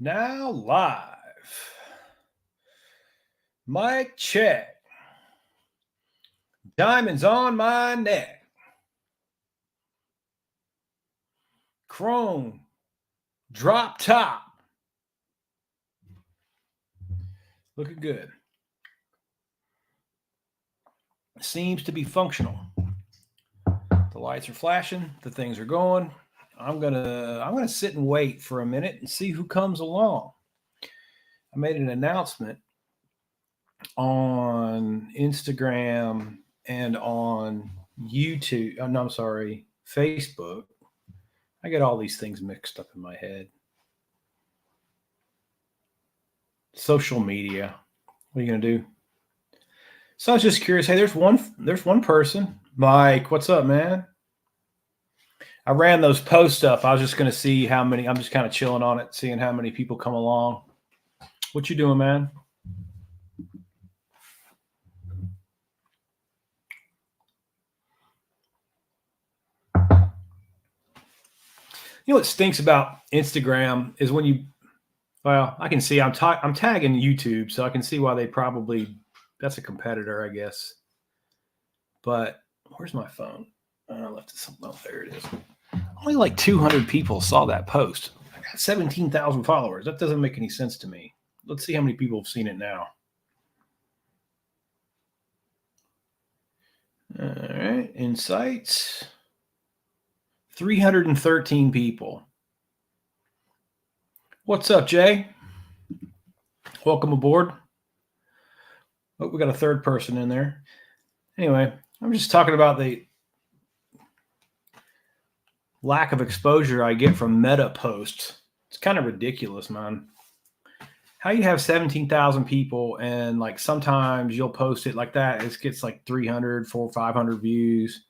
Now live. Mic check. Diamonds on my neck. Chrome. Drop top. Looking good. Seems to be functional. The lights are flashing. The things are going. I'm gonna sit and wait for a minute and see who comes along. I made an announcement on Instagram and on YouTube. Oh, no, I'm sorry, Facebook. I get all these things mixed up in my head. Social media. What are you gonna do? So I was just curious. Hey, there's one person. Mike, what's up, man? I ran those posts up. I was just gonna see how many. I'm just kind of chilling on it, seeing how many people come along. What you doing, man? You know what stinks about Instagram is when you, well, I can see I'm tagging YouTube, so I can see why they probably, that's a competitor, I guess. But where's my phone? I left it something. Oh, there it is. Only like 200 people saw that post. I got 17,000 followers. That doesn't make any sense to me. Let's see how many people have seen it now. All right, insights. 313 people. What's up, Jay? Welcome aboard. Oh, we got a third person in there. Anyway, I'm just talking about the lack of exposure I get from meta posts. It's kind of ridiculous, man. How you have 17,000 people and like sometimes you'll post it like that. It gets like 300, 400, 500 views.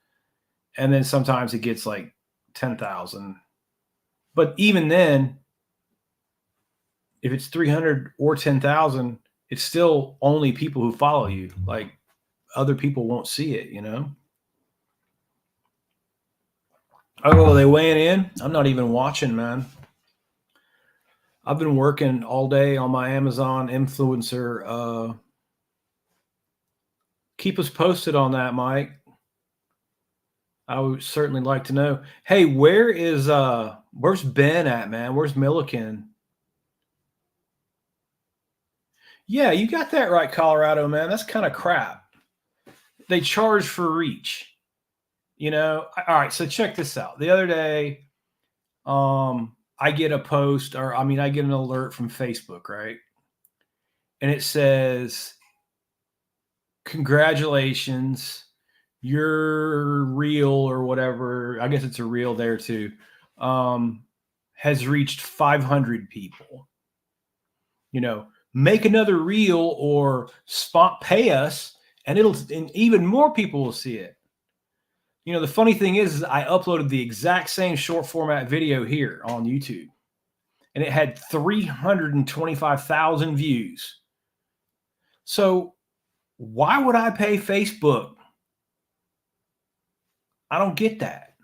And then sometimes it gets like 10,000. But even then, if it's 300 or 10,000, it's still only people who follow you. Like other people won't see it, you know? Oh, they weighing in? I'm not even watching, man. I've been working all day on my Amazon influencer. Keep us posted on that, Mike. I would certainly like to know. Hey, where's Ben at, man? Where's Milliken? Yeah, you got that right, Colorado, man. That's kind of crap. They charge for reach. You know, all right, so check this out. The other day, I get a post, or I get an alert from Facebook, right? And it says, congratulations, your reel or whatever, I guess it's a reel there too, has reached 500 people. You know, make another reel or pay us, and even more people will see it. You know, the funny thing is I uploaded the exact same short format video here on YouTube, and it had 325,000 views. So why would I pay Facebook? I don't get that.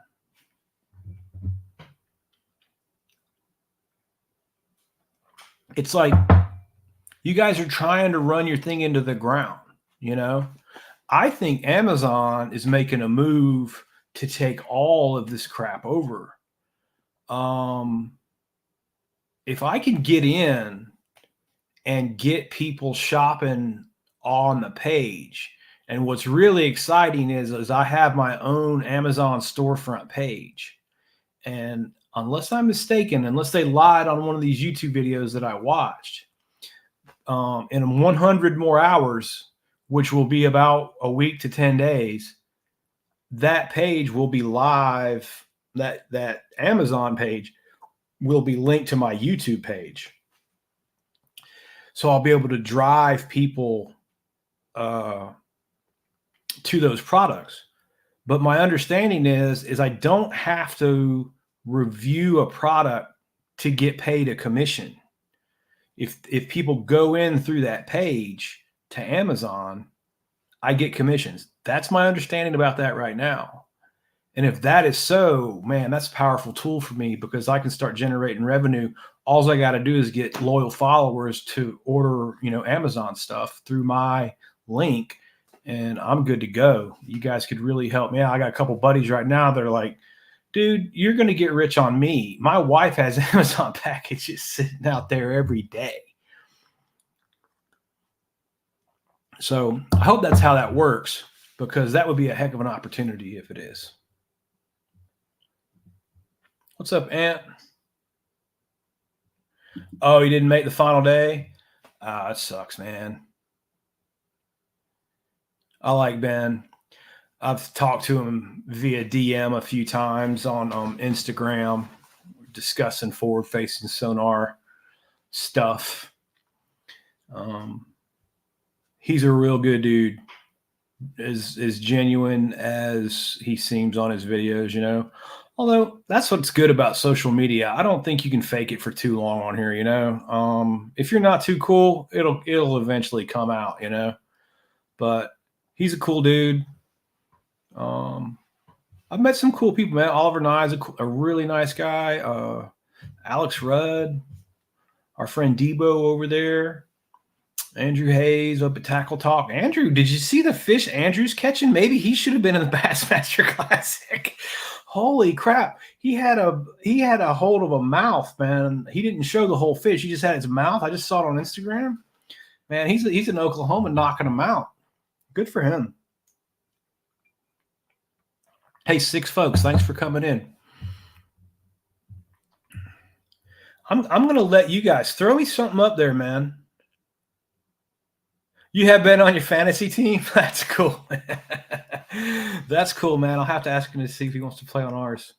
It's like you guys are trying to run your thing into the ground, you know? I think Amazon is making a move to take all of this crap over. If I can get in and get people shopping on the page, and what's really exciting is I have my own Amazon storefront page. And unless I'm mistaken, unless they lied on one of these YouTube videos that I watched, in 100 more hours, which will be about a week to 10 days, that page will be live. That Amazon page will be linked to my YouTube page. So I'll be able to drive people to those products. But my understanding is I don't have to review a product to get paid a commission. If people go in through that page to Amazon, I get commissions. That's my understanding about that right now. And if that is so, man, that's a powerful tool for me because I can start generating revenue. All I got to do is get loyal followers to order, Amazon stuff through my link, and I'm good to go. You guys could really help me out. I got a couple buddies right now that are like, dude, you're going to get rich on me. My wife has Amazon packages sitting out there every day. So I hope that's how that works, because that would be a heck of an opportunity if it is. What's up, Ant? Oh, you didn't make the final day? It sucks, man. I like Ben. I've talked to him via DM a few times on Instagram, discussing forward-facing sonar stuff. He's a real good dude, as genuine as he seems on his videos. Although that's what's good about social media. I don't think you can fake it for too long on here. If you're not too cool, it'll eventually come out. But he's a cool dude. I've met some cool people, man. Oliver Nye is a really nice guy. Alex Rudd, our friend Debo over there. Andrew Hayes up at Tackle Talk. Andrew, did you see the fish Andrew's catching? Maybe he should have been in the Bassmaster Classic. Holy crap. He had a hold of a mouth, man. He didn't show the whole fish. He just had his mouth. I just saw it on Instagram. Man, he's in Oklahoma knocking them out. Good for him. Hey, 6 folks, thanks for coming in. I'm going to let you guys throw me something up there, man. You have been on your fantasy team? That's cool. That's cool, man. I'll have to ask him to see if he wants to play on ours.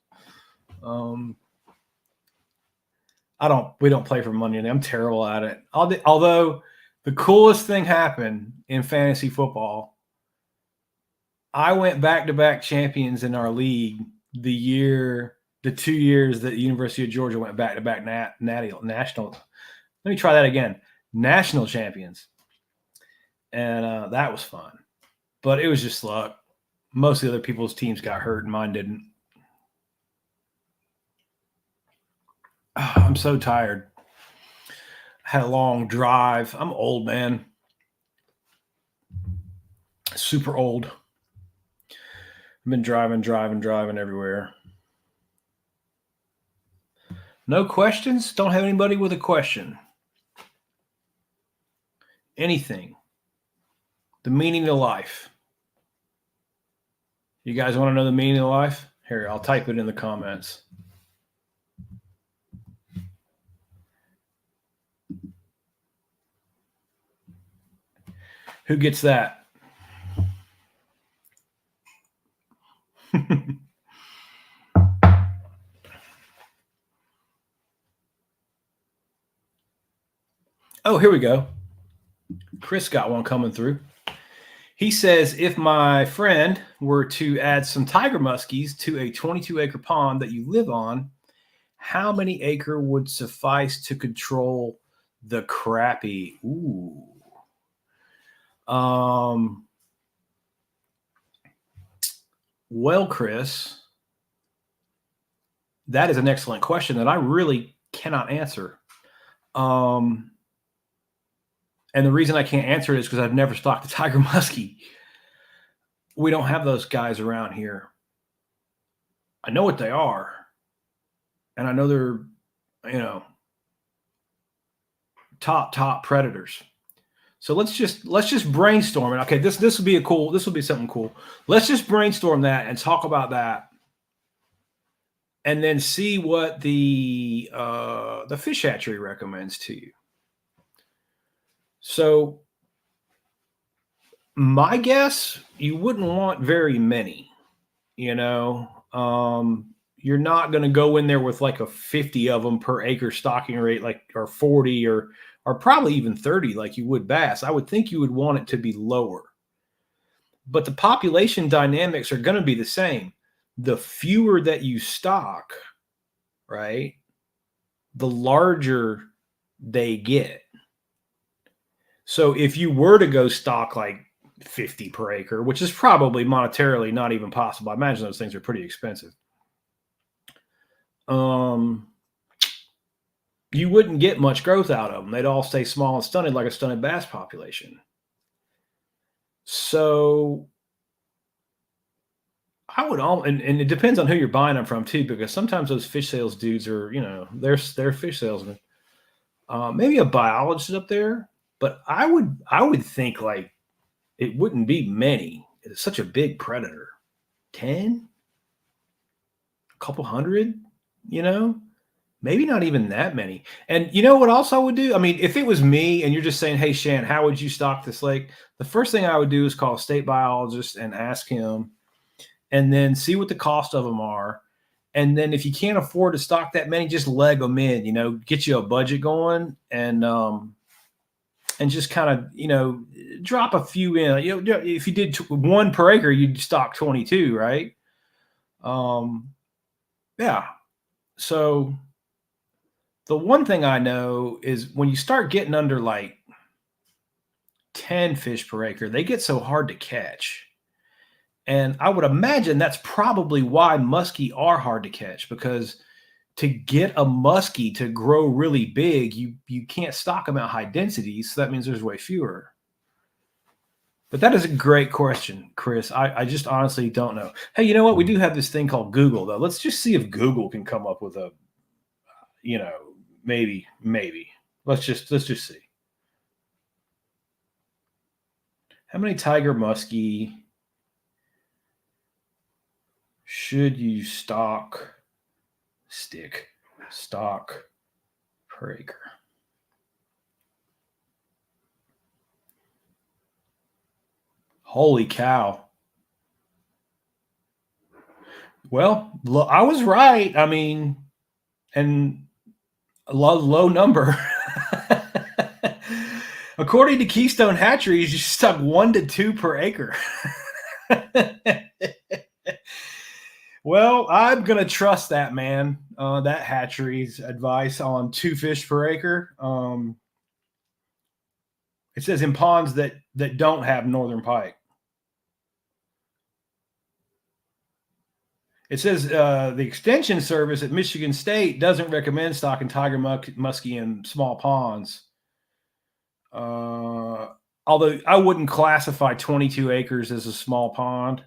We don't play for money. I'm terrible at it. Although the coolest thing happened in fantasy football, I went back-to-back champions in our league the 2 years that the University of Georgia went back-to-back national. Let me try that again. National champions. And that was fun. But it was just luck. Most of the other people's teams got hurt and mine didn't. Oh, I'm so tired. I had a long drive. I'm old, man. Super old. I've been driving everywhere. No questions? Don't have anybody with a question. Anything. The meaning of life. You guys want to know the meaning of life? Here, I'll type it in the comments. Who gets that? Oh, here we go. Chris got one coming through. He says, if my friend were to add some tiger muskies to a 22-acre pond that you live on, how many acre would suffice to control the crappie? Ooh. Well, Chris, that is an excellent question that I really cannot answer. And the reason I can't answer it is because I've never stocked a tiger muskie. We don't have those guys around here. I know what they are. And I know they're, top predators. So let's just brainstorm it. Okay, this will be something cool. Let's just brainstorm that and talk about that. And then see what the fish hatchery recommends to you. So my guess, you wouldn't want very many. You're not going to go in there with like a 50 of them per acre stocking rate, or 40 or probably even 30 like you would bass. I would think you would want it to be lower. But the population dynamics are going to be the same. The fewer that you stock, right, the larger they get. So if you were to go stock like 50 per acre, which is probably monetarily not even possible. I imagine those things are pretty expensive. Um, you wouldn't get much growth out of them. They'd all stay small and stunted like a stunted bass population. So I would all, and it depends on who you're buying them from too, because sometimes those fish sales dudes are, they're fish salesmen. Maybe a biologist up there, but I would think like it wouldn't be many. It's such a big predator. 10, a couple hundred, you know, maybe not even that many. And you know what else I would do? I mean, if it was me and you're just saying, hey, Shan, how would you stock this lake? The first thing I would do is call a state biologist and ask him, and then see what the cost of them are. And then if you can't afford to stock that many, just leg them in, get you a budget going and just kind of, drop a few in. If you did one per acre, you'd stock 22, right? Yeah. So the one thing I know is when you start getting under like 10 fish per acre, they get so hard to catch. And I would imagine that's probably why muskie are hard to catch, because to get a muskie to grow really big, you can't stock them at high densities. So that means there's way fewer. But that is a great question, Chris. I just honestly don't know. Hey, you know what? We do have this thing called Google, though. Let's just see if Google can come up with a, you know, maybe. Let's just see. How many tiger muskie should you stock per acre? Holy cow. Well, I was right. I mean, and a low number. According to Keystone Hatcheries, you stuck 1 to 2 per acre. Well, I'm gonna trust that, man. That hatchery's advice on 2 fish per acre. It says in ponds that don't have northern pike. It says the extension service at Michigan State doesn't recommend stocking tiger muskie in small ponds. Although I wouldn't classify 22 acres as a small pond.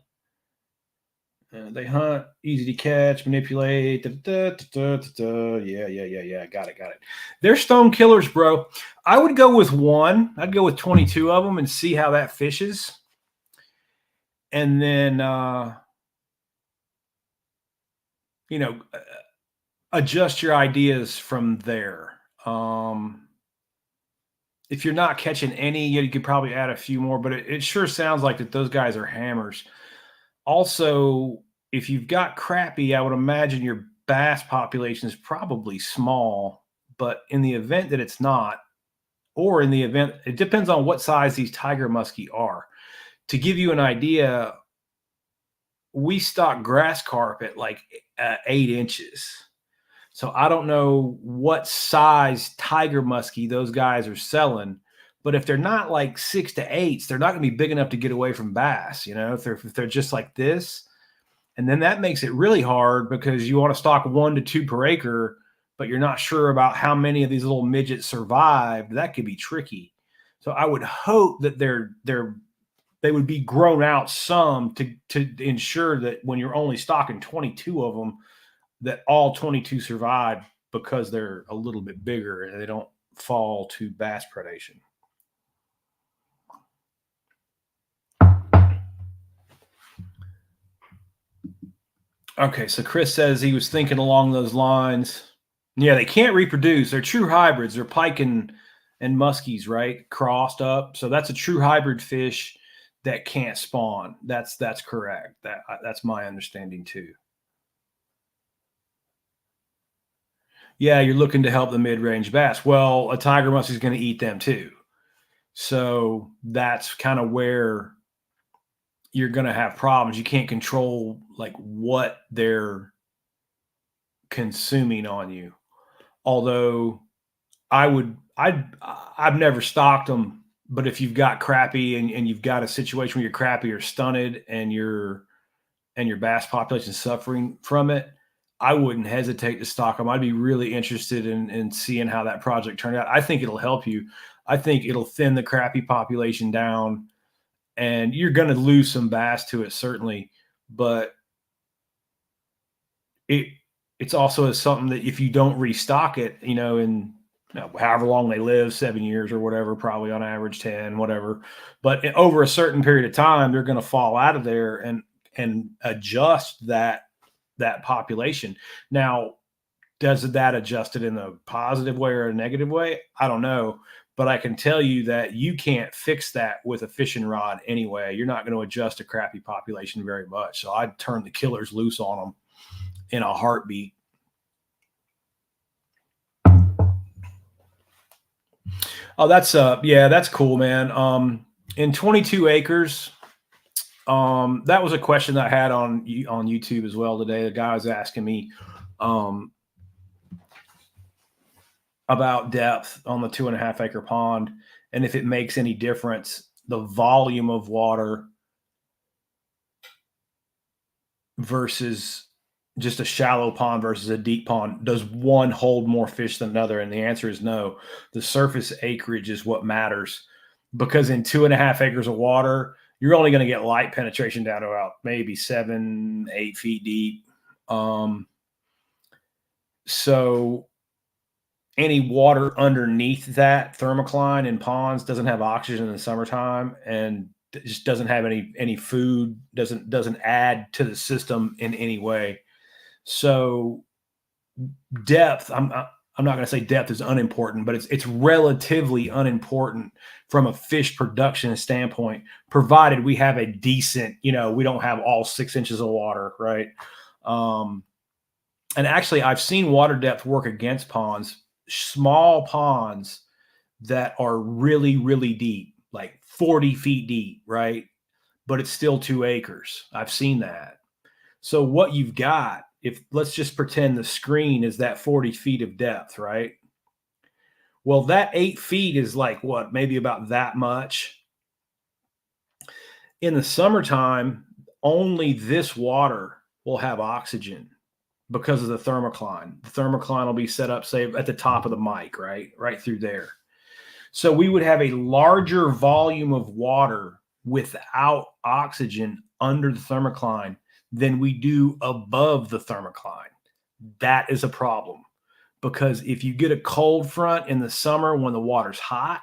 They hunt, easy to catch, manipulate. Da, da, da, da, da. Yeah. Got it. They're stone killers, bro. I would go with one. I'd go with 22 of them and see how that fishes. And then, adjust your ideas from there. If you're not catching any, you could probably add a few more, but it sure sounds like that those guys are hammers. Also, if you've got crappie, I would imagine your bass population is probably small, but in the event that it's not, or in the event, it depends on what size these tiger muskie are. To give you an idea, we stock grass carp at like 8 inches. So I don't know what size tiger muskie those guys are selling, but if they're not like 6 to 8s, they're not going to be big enough to get away from bass. If they're just like this, and then that makes it really hard because you want to stock 1 to 2 per acre, but you're not sure about how many of these little midgets survived. That could be tricky. So I would hope that they would be grown out some to ensure that when you're only stocking 22 of them, that all 22 survive because they're a little bit bigger and they don't fall to bass predation. Okay, so Chris says he was thinking along those lines. Yeah, they can't reproduce. They're true hybrids. They're pike and muskies, right? Crossed up. So that's a true hybrid fish that can't spawn. That's correct. That's my understanding too. Yeah, you're looking to help the mid-range bass. Well, a tiger muskie is going to eat them too. So that's kind of where you're going to have problems. You can't control like what they're consuming on you. Although I've never stocked them But if you've got crappie and you've got a situation where your crappie are stunted and your bass population is suffering from it, I wouldn't hesitate to stock them. I'd be really interested in seeing how that project turned out. I think it'll help you. I think it'll thin the crappie population down, and you're going to lose some bass to it, certainly. But it it's also something that if you don't restock it, in however long they live, 7 years or whatever, probably on average 10, whatever. But over a certain period of time, they're going to fall out of there and adjust that population. Now, does that adjust it in a positive way or a negative way? I don't know. But I can tell you that you can't fix that with a fishing rod anyway. You're not going to adjust a crappie population very much. So I'd turn the killers loose on them in a heartbeat. Oh, that's cool, man. In 22 acres, that was a question that I had on YouTube as well today. The guy was asking me um, about depth on the 2.5 acre pond and if it makes any difference the volume of water versus just a shallow pond versus a deep pond. Does one hold more fish than another? And the answer is no. The surface acreage is what matters, because in 2.5 acres of water, you're only going to get light penetration down to about maybe 7, 8 feet deep. So any water underneath that thermocline in ponds doesn't have oxygen in the summertime and just doesn't have any food, doesn't add to the system in any way. So depth, I'm not going to say depth is unimportant, but it's relatively unimportant from a fish production standpoint, provided we have a decent, we don't have all 6 inches of water, right? And actually, I've seen water depth work against ponds, small ponds that are really, really deep, like 40 feet deep, right? But it's still 2 acres. I've seen that. So what you've got, if let's just pretend the screen is that 40 feet of depth, right? Well, that 8 feet is like what, maybe about that much. In the summertime, only this water will have oxygen because of the thermocline. The thermocline will be set up, say, at the top of the mic, right? Right through there. So we would have a larger volume of water without oxygen under the thermocline than we do above the thermocline. That is a problem, because if you get a cold front in the summer when the water's hot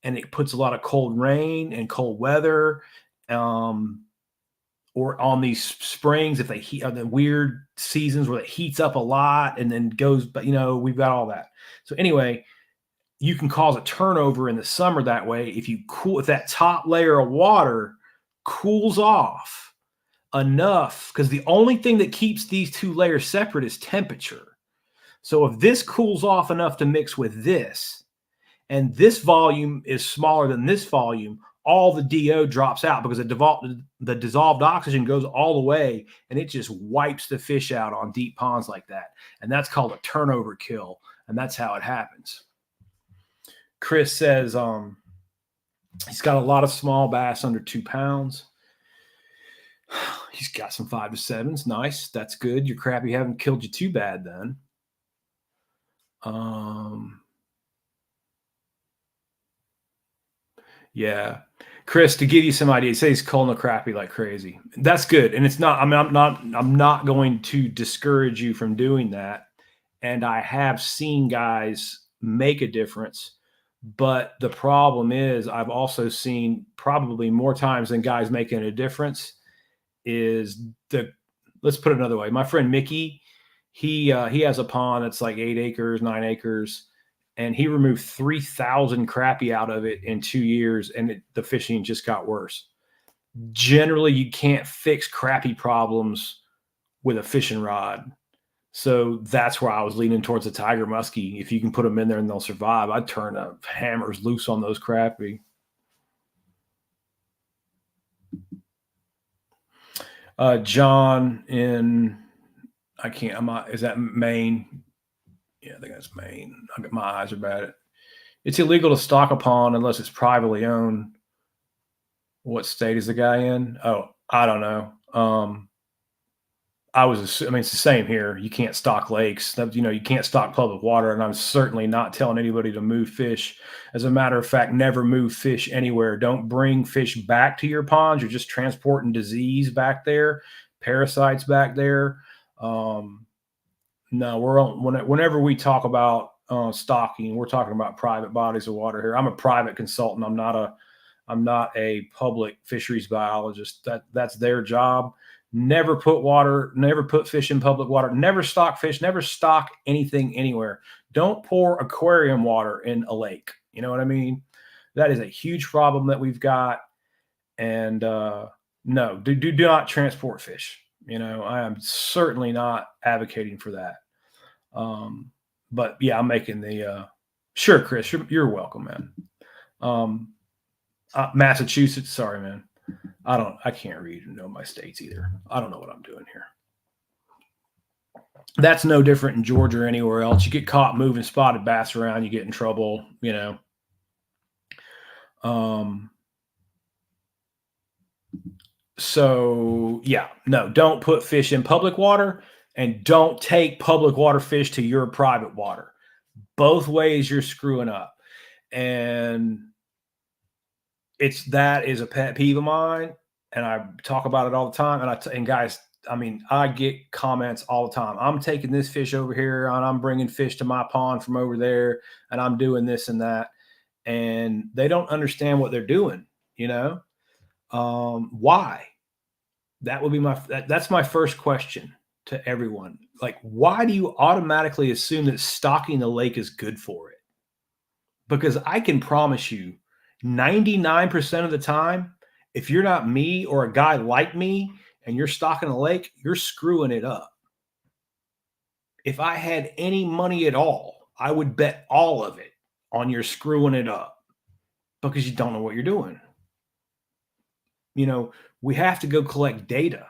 and it puts a lot of cold rain and cold weather, or on these springs, if they heat, the weird seasons where it heats up a lot and then goes, but we've got all that. So anyway, you can cause a turnover in the summer that way if that top layer of water cools off enough, because the only thing that keeps these two layers separate is temperature. So if this cools off enough to mix with this, and this volume is smaller than this volume, all the DO drops out because the dissolved oxygen goes all the way and it just wipes the fish out on deep ponds like that. And that's called a turnover kill. And that's how it happens. Chris says he's got a lot of small bass under 2 pounds. He's got some 5 to 7s. Nice. That's good. Your crappie haven't killed you too bad then. Yeah. Chris, to give you some idea, say he's culling the crappie like crazy. That's good. And it's not, I'm not going to discourage you from doing that. And I have seen guys make a difference. But the problem is, I've also seen probably more times than guys making a difference is let's put it another way. My friend Mickey, he has a pond that's like 8 acres, 9 acres, and he removed 3,000 crappie out of it in 2 years, and the fishing just got worse. Generally, you can't fix crappie problems with a fishing rod. So that's where I was leaning towards the tiger muskie. If you can put them in there and they'll survive, I'd turn hammers loose on those crappie. John is that Maine? Yeah, I think that's Maine. My eyes are bad. It's illegal to stock a pond unless it's privately owned. What state is the guy in? Oh, I don't know. I mean, it's the same here. You can't stock lakes. You can't stock public water, and I'm certainly not telling anybody to move fish. As a matter of fact, never move fish anywhere. Don't bring fish back to your ponds. You're just transporting disease back there, parasites back there. Um, no, whenever we talk about stocking, we're talking about private bodies of water here. I'm a private consultant. I'm not a public fisheries biologist. That's their job. Never put fish in public water, never stock fish, never stock anything anywhere. Don't pour aquarium water in a lake. You know what I mean? That is a huge problem that we've got. And no, do not transport fish. I am certainly not advocating for that. Um, but yeah, I'm making the sure, Chris, you're welcome, man. Um, Massachusetts. Sorry, man. I can't read and know my states either. I don't know what I'm doing here. That's no different in Georgia or anywhere else. You get caught moving spotted bass around, you get in trouble. Um, so yeah, no, don't put fish in public water and don't take public water fish to your private water. Both ways you're screwing up. And that is a pet peeve of mine, and I talk about it all the time. And guys, I mean, I get comments all the time. I'm taking this fish over here, and I'm bringing fish to my pond from over there, and I'm doing this and that, and they don't understand what they're doing. Why? That would be that's my first question to everyone. Like, why do you automatically assume that stocking the lake is good for it? Because I can promise you 99% of the time, if you're not me or a guy like me and you're stocking a lake, you're screwing it up. If I had any money at all, I would bet all of it on you're screwing it up because you don't know what you're doing. We have to go collect data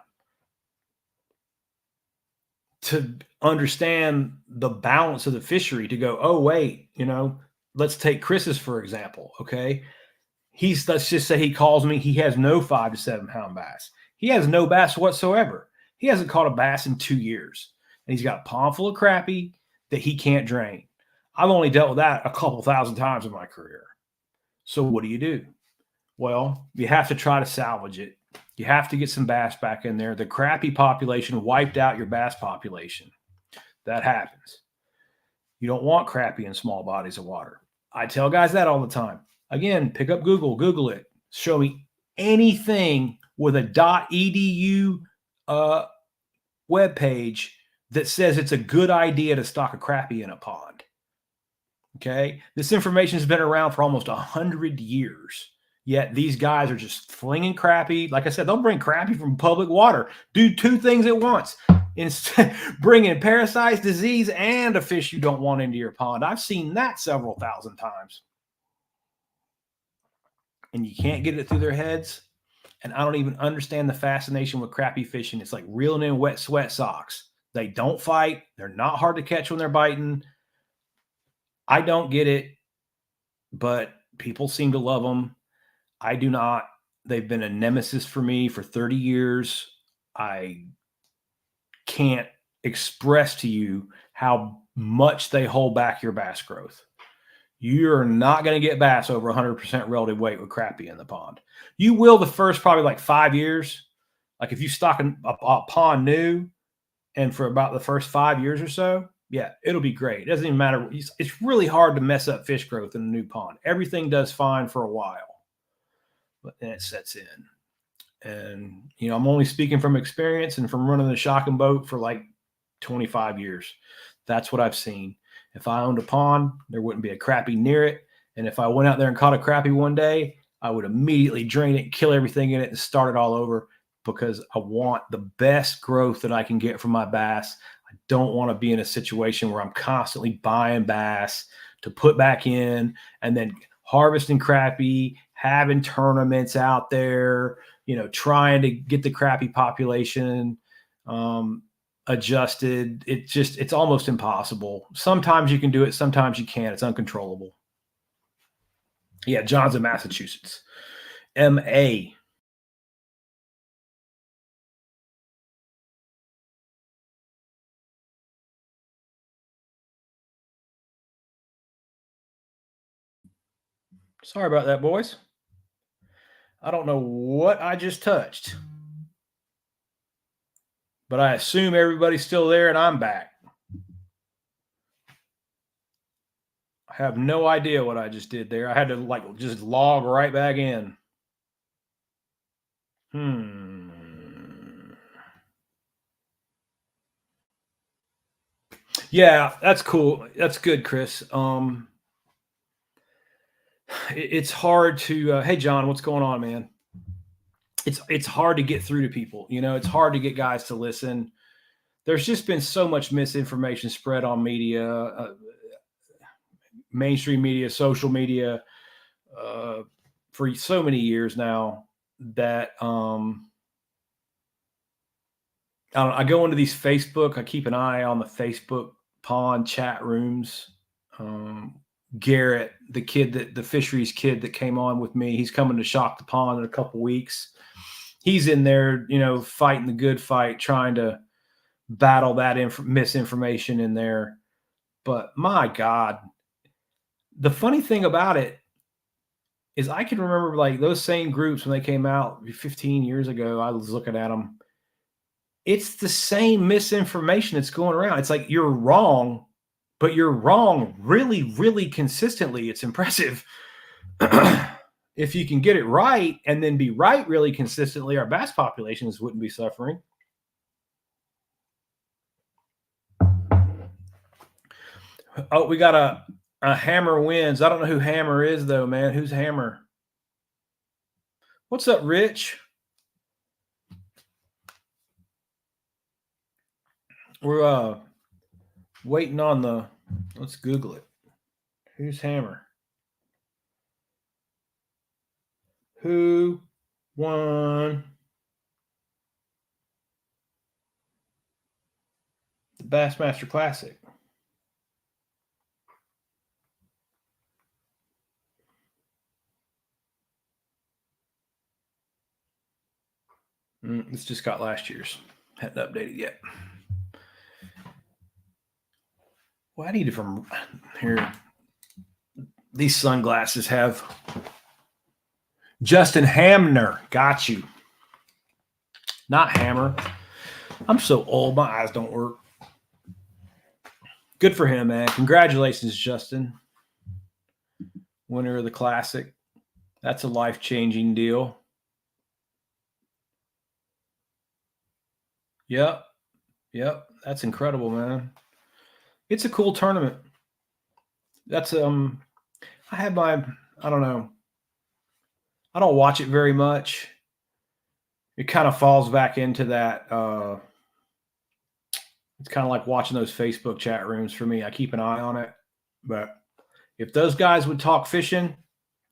to understand the balance of the fishery, to go, oh, wait, let's take Chris's, for example. Okay. Let's just say he calls me, he has no 5 to 7 pound bass. He has no bass whatsoever. He hasn't caught a bass in 2 years. And he's got a pond full of crappie that he can't drain. I've only dealt with that a couple thousand times in my career. So what do? Well, you have to try to salvage it. You have to get some bass back in there. The crappie population wiped out your bass population. That happens. You don't want crappie in small bodies of water. I tell guys that all the time. Again, pick up Google it. Show me anything with a .edu web page that says it's a good idea to stock a crappie in a pond. Okay, this information has been around for almost 100 years. Yet these guys are just flinging crappie. Like I said, they'll bring crappie from public water. Do 2 things at once. Instead, bringing parasites, disease, and a fish you don't want into your pond. I've seen that several thousand times. And you can't get it through their heads. And I don't even understand the fascination with crappie fishing. It's like reeling in wet sweat socks. They don't fight. They're not hard to catch when they're biting. I don't get it, but people seem to love them. I do not. They've been a nemesis for me for 30 years. I can't express to you how much they hold back your bass growth. You're not going to get bass over 100% relative weight with crappie in the pond. You will the first probably like 5 years. Like if you stock a pond new and for about the first 5 years or so, yeah, it'll be great. It doesn't even matter. It's really hard to mess up fish growth in a new pond. Everything does fine for a while, but then it sets in. And, I'm only speaking from experience and from running the shocking boat for like 25 years. That's what I've seen. If I owned a pond, there wouldn't be a crappie near it. And if I went out there and caught a crappie one day, I would immediately drain it, kill everything in it, and start it all over because I want the best growth that I can get from my bass. I don't want to be in a situation where I'm constantly buying bass to put back in and then harvesting crappie, having tournaments out there, trying to get the crappie population adjusted. It's almost impossible. Sometimes you can do it, sometimes you can't. It's uncontrollable. Yeah, John's in Massachusetts. MA. Sorry about that, boys. I don't know what I just touched, but I assume everybody's still there and I'm back. I have no idea what I just did there. I had to like just log right back in. Hmm. Yeah, that's cool. That's good, Chris. It's hard to. Hey, John, what's going on, man? It's hard to get through to people. You know, it's hard to get guys to listen. There's just been so much misinformation spread on media, mainstream media, social media, uh, for so many years now that I go into these Facebook. I keep an eye on the Facebook pond chat rooms. Um, Garrett, the fisheries kid that came on with me, he's coming to shock the pond in a couple weeks. He's in there, you know, fighting the good fight, trying to battle that misinformation in there. But my God, the funny thing about it is I can remember like those same groups when they came out 15 years ago. I was looking at them. It's the same misinformation that's going around. It's like you're wrong, but you're wrong really, really consistently. It's impressive. If you can get it right and then be right really consistently, our bass populations wouldn't be suffering. Oh, we got a Hammer wins. I don't know who Hammer is though, man. Who's Hammer? What's up, Rich? We're waiting on the. Let's Google it. Who's Hammer? Who won the Bassmaster Classic? This just got last year's. Hadn't updated yet. Well, I need it from here. These sunglasses have Justin Hamner. Got you. Not Hammer. I'm so old. My eyes don't work. Good for him, man. Congratulations, Justin. Winner of the Classic. That's a life-changing deal. Yep. Yep. That's incredible, man. It's a cool tournament. That's I have my I don't know. I don't watch it very much. It kind of falls back into that it's kind of like watching those Facebook chat rooms for me. I keep an eye on it. But if those guys would talk fishing,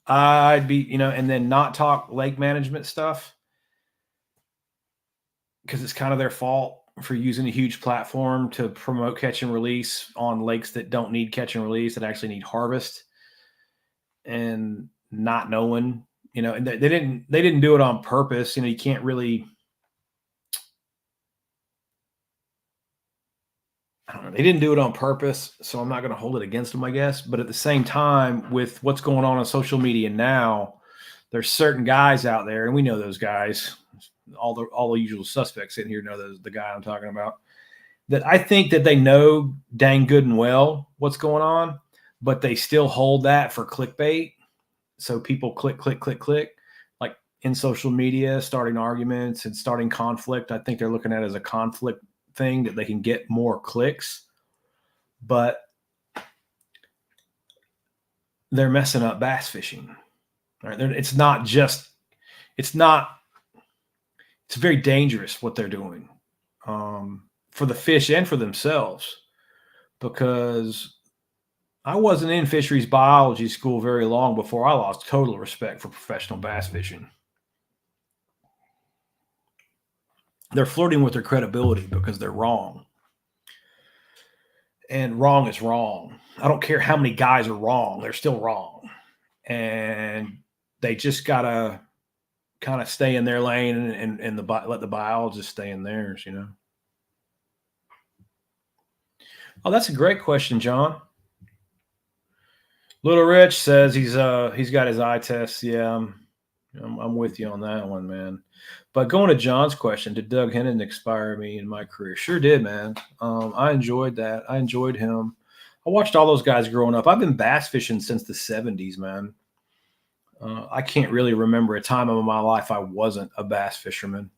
I'd be, you know, and then not talk lake management stuff because it's kind of their fault for using a huge platform to promote catch and release on lakes that don't need catch and release, that actually need harvest, and not knowing, you know, and they didn't do it on purpose. You know, you can't really. I don't know. They didn't do it on purpose, so I'm not going to hold it against them, I guess. But at the same time, with what's going on social media now, there's certain guys out there, and we know those guys. All the usual suspects in here know the guy I'm talking about. That I think that they know dang good and well what's going on, but they still hold that for clickbait. So people click, click, click, click, like in social media, starting arguments and starting conflict. I think they're looking at it as a conflict thing that they can get more clicks, but they're messing up bass fishing. Right? It's not just, it's not, it's very dangerous what they're doing for the fish and for themselves, because I wasn't in fisheries biology school very long before I lost total respect for professional bass fishing. They're flirting with their credibility because they're wrong. And wrong is wrong. I don't care how many guys are wrong, they're still wrong. and they just gotta kind of stay in their lane and let the biologists stay in theirs. Oh, that's a great question, John. Little Rich says he's got his eye test. Yeah, I'm with you on that one, man. But going to John's question, did Doug Hennon inspire me in my career? Sure did, man. I enjoyed that. I enjoyed him. I watched all those guys growing up. I've been bass fishing since the '70s, man. I can't really remember a time of my life I wasn't a bass fisherman.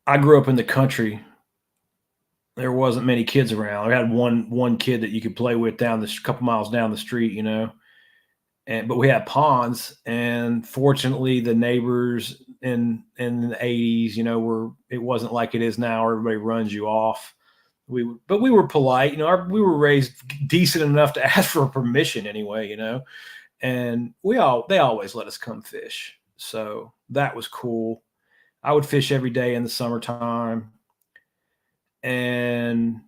I grew up in the country. There wasn't many kids around. We had one kid that you could play with down this couple miles down the street. But we had ponds, and fortunately the neighbors in the '80s, it wasn't like it is now. Everybody runs you off. But we were polite. We were raised decent enough to ask for permission anyway. And they always let us come fish, so that was cool. I would fish every day in the summertime and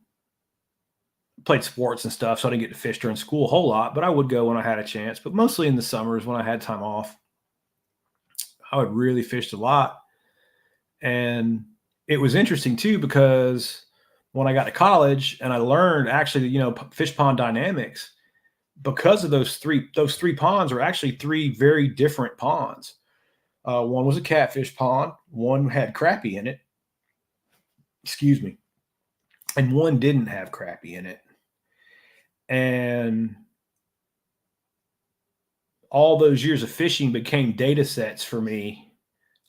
played sports and stuff, so I didn't get to fish during school a whole lot, but I would go when I had a chance. But mostly in the summers when I had time off, I would really fish a lot. And it was interesting too, because when I got to college and I learned actually, fish pond dynamics, because of those three ponds are actually three very different ponds. One was a catfish pond, one had crappie in it, excuse me, and one didn't have crappie in it. And all those years of fishing became data sets for me.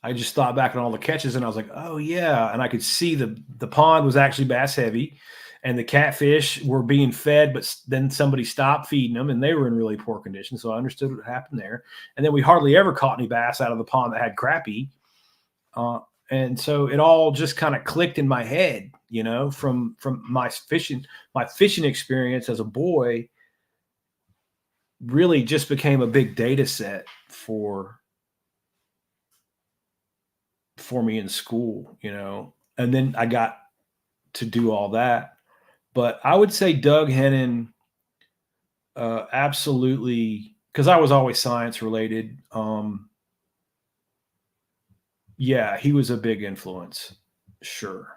I just thought back on all the catches and I was like, oh yeah. And I could see the pond was actually bass heavy and the catfish were being fed, but then somebody stopped feeding them and they were in really poor condition. So I understood what happened there. And then we hardly ever caught any bass out of the pond that had crappie. And so it all just kind of clicked in my head, from my fishing experience as a boy really just became a big data set for me in school, and then I got to do all that. But I would say Doug Hennon, absolutely, because I was always science related. Yeah, he was a big influence. Sure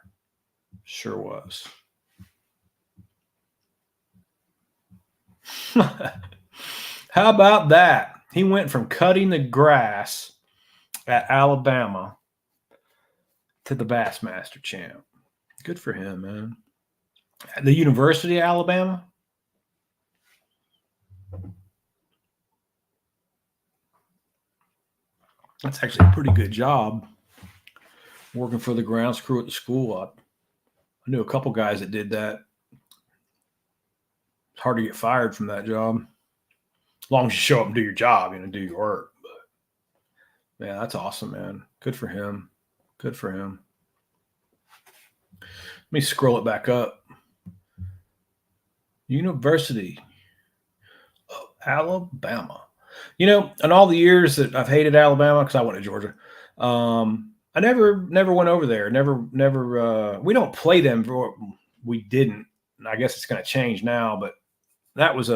was. How about that? He went from cutting the grass at Alabama to the Bassmaster champ. Good for him, man. At the University of Alabama? That's actually a pretty good job working for the grounds crew at the school. I knew a couple guys that did that. It's hard to get fired from that job. As long as you show up and do your job, do your work. But yeah, that's awesome, man. Good for him. Good for him. Let me scroll it back up. University of Alabama. In all the years that I've hated Alabama, because I went to Georgia, I never went over there. Never. We don't play them. We didn't. I guess it's going to change now, but that was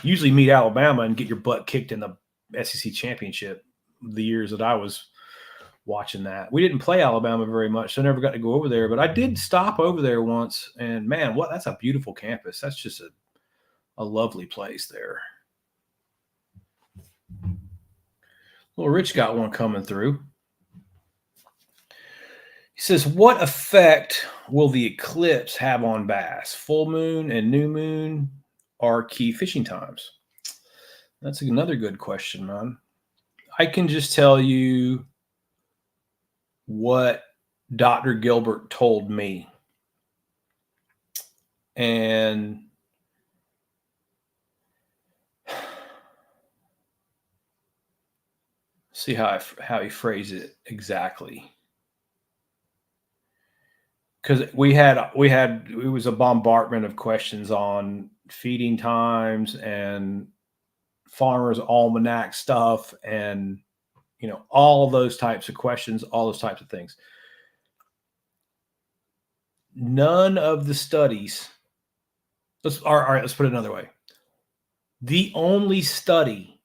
usually meet Alabama and get your butt kicked in the SEC championship the years that I was watching that. We didn't play Alabama very much, so I never got to go over there. But I did stop over there once, and man, that's a beautiful campus. That's just a lovely place there. Little Rich got one coming through. He says, what effect will the eclipse have on bass? Full moon and new moon are key fishing times. That's another good question, man. I can just tell you what Dr. Gilbert told me. And see how he phrased it exactly. Because it was a bombardment of questions on feeding times and farmers almanac stuff and all of those types of questions, all those types of things. None of the studies, let's put it another way. The only study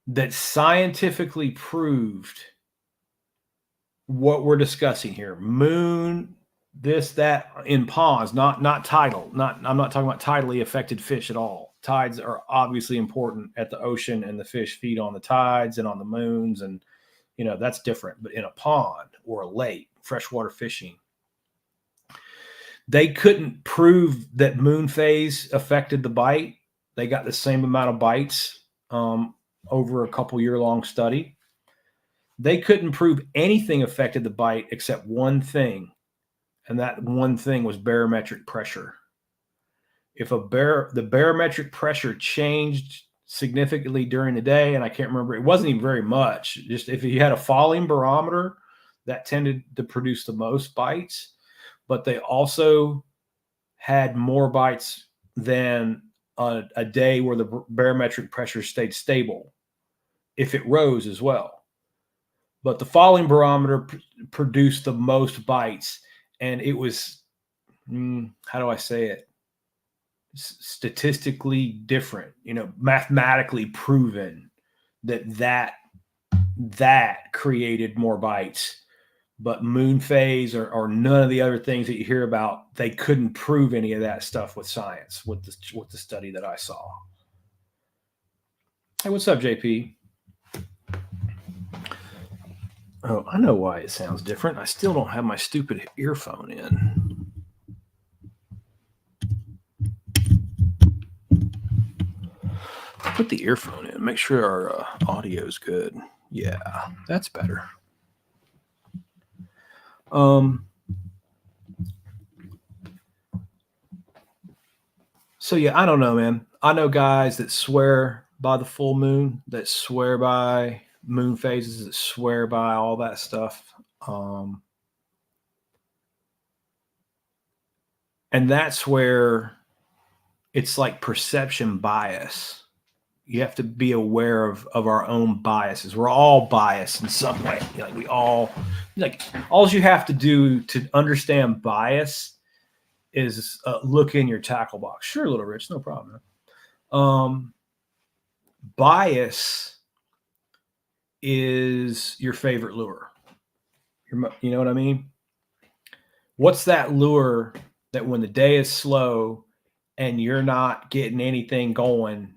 that scientifically proved what we're discussing here, moon, this, that, in ponds, not tidal, I'm not talking about tidally affected fish at all. Tides are obviously important at the ocean, and the fish feed on the tides and on the moons, and that's different. But in a pond or a lake, freshwater fishing, they couldn't prove that moon phase affected the bite. They got the same amount of bites over a couple year long study. They couldn't prove anything affected the bite except one thing, and that one thing was barometric pressure. If the barometric pressure changed significantly during the day, and I can't remember, it wasn't even very much. Just if you had a falling barometer, that tended to produce the most bites, but they also had more bites than a day where the barometric pressure stayed stable, if it rose as well. But the falling barometer produced the most bites, and it was, how do I say it? Statistically different, mathematically proven that created more bites. But moon phase or none of the other things that you hear about, they couldn't prove any of that stuff with science, with the study that I saw. Hey, what's up, JP? Oh, I know why it sounds different. I still don't have my stupid earphone in. Put the earphone in, make sure our audio is good. Yeah, that's better. So yeah, I don't know, man. I know guys that swear by the full moon, that swear by moon phases, that swear by all that stuff. And that's where it's like perception bias. You have to be aware of our own biases. We're all biased in some way. All you have to do to understand bias is look in your tackle box. Sure, Little Rich, no problem. Bias is your favorite lure. You know what I mean? What's that lure that when the day is slow and you're not getting anything going,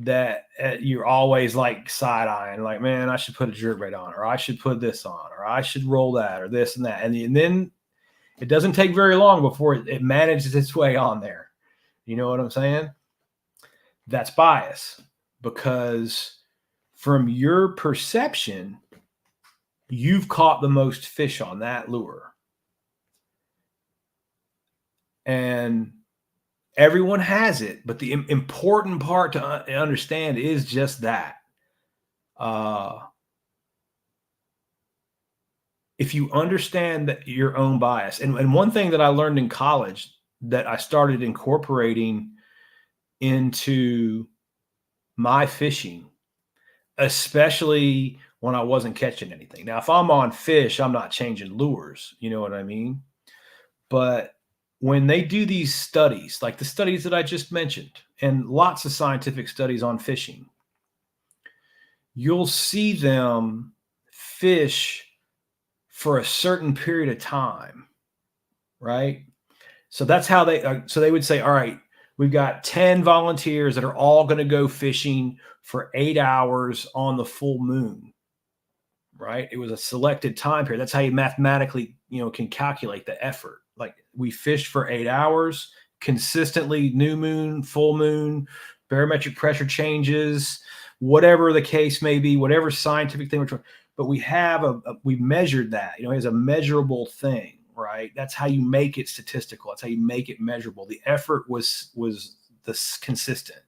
that you're always like side eyeing, like, man, I should put a jerkbait on, or I should put this on, or I should roll that, or this and that. And then it doesn't take very long before it manages its way on there. You know what I'm saying? That's bias, because from your perception, you've caught the most fish on that lure. And everyone has it, but the important part to understand is just that. If you understand that your own bias, and one thing that I learned in college that I started incorporating into my fishing, especially when I wasn't catching anything. Now, if I'm on fish, I'm not changing lures. You know what I mean? But when they do these studies, like the studies that I just mentioned, and lots of scientific studies on fishing, you'll see them fish for a certain period of time, right? So that's how they would say, all right, we've got 10 volunteers that are all going to go fishing for 8 hours on the full moon, right? It was a selected time period. That's how you mathematically, can calculate the effort. Like, we fished for 8 hours consistently, new moon, full moon, barometric pressure changes, whatever the case may be, whatever scientific thing we're trying. But we measured that, it's a measurable thing, right? That's how you make it statistical. That's how you make it measurable. The effort was this consistent.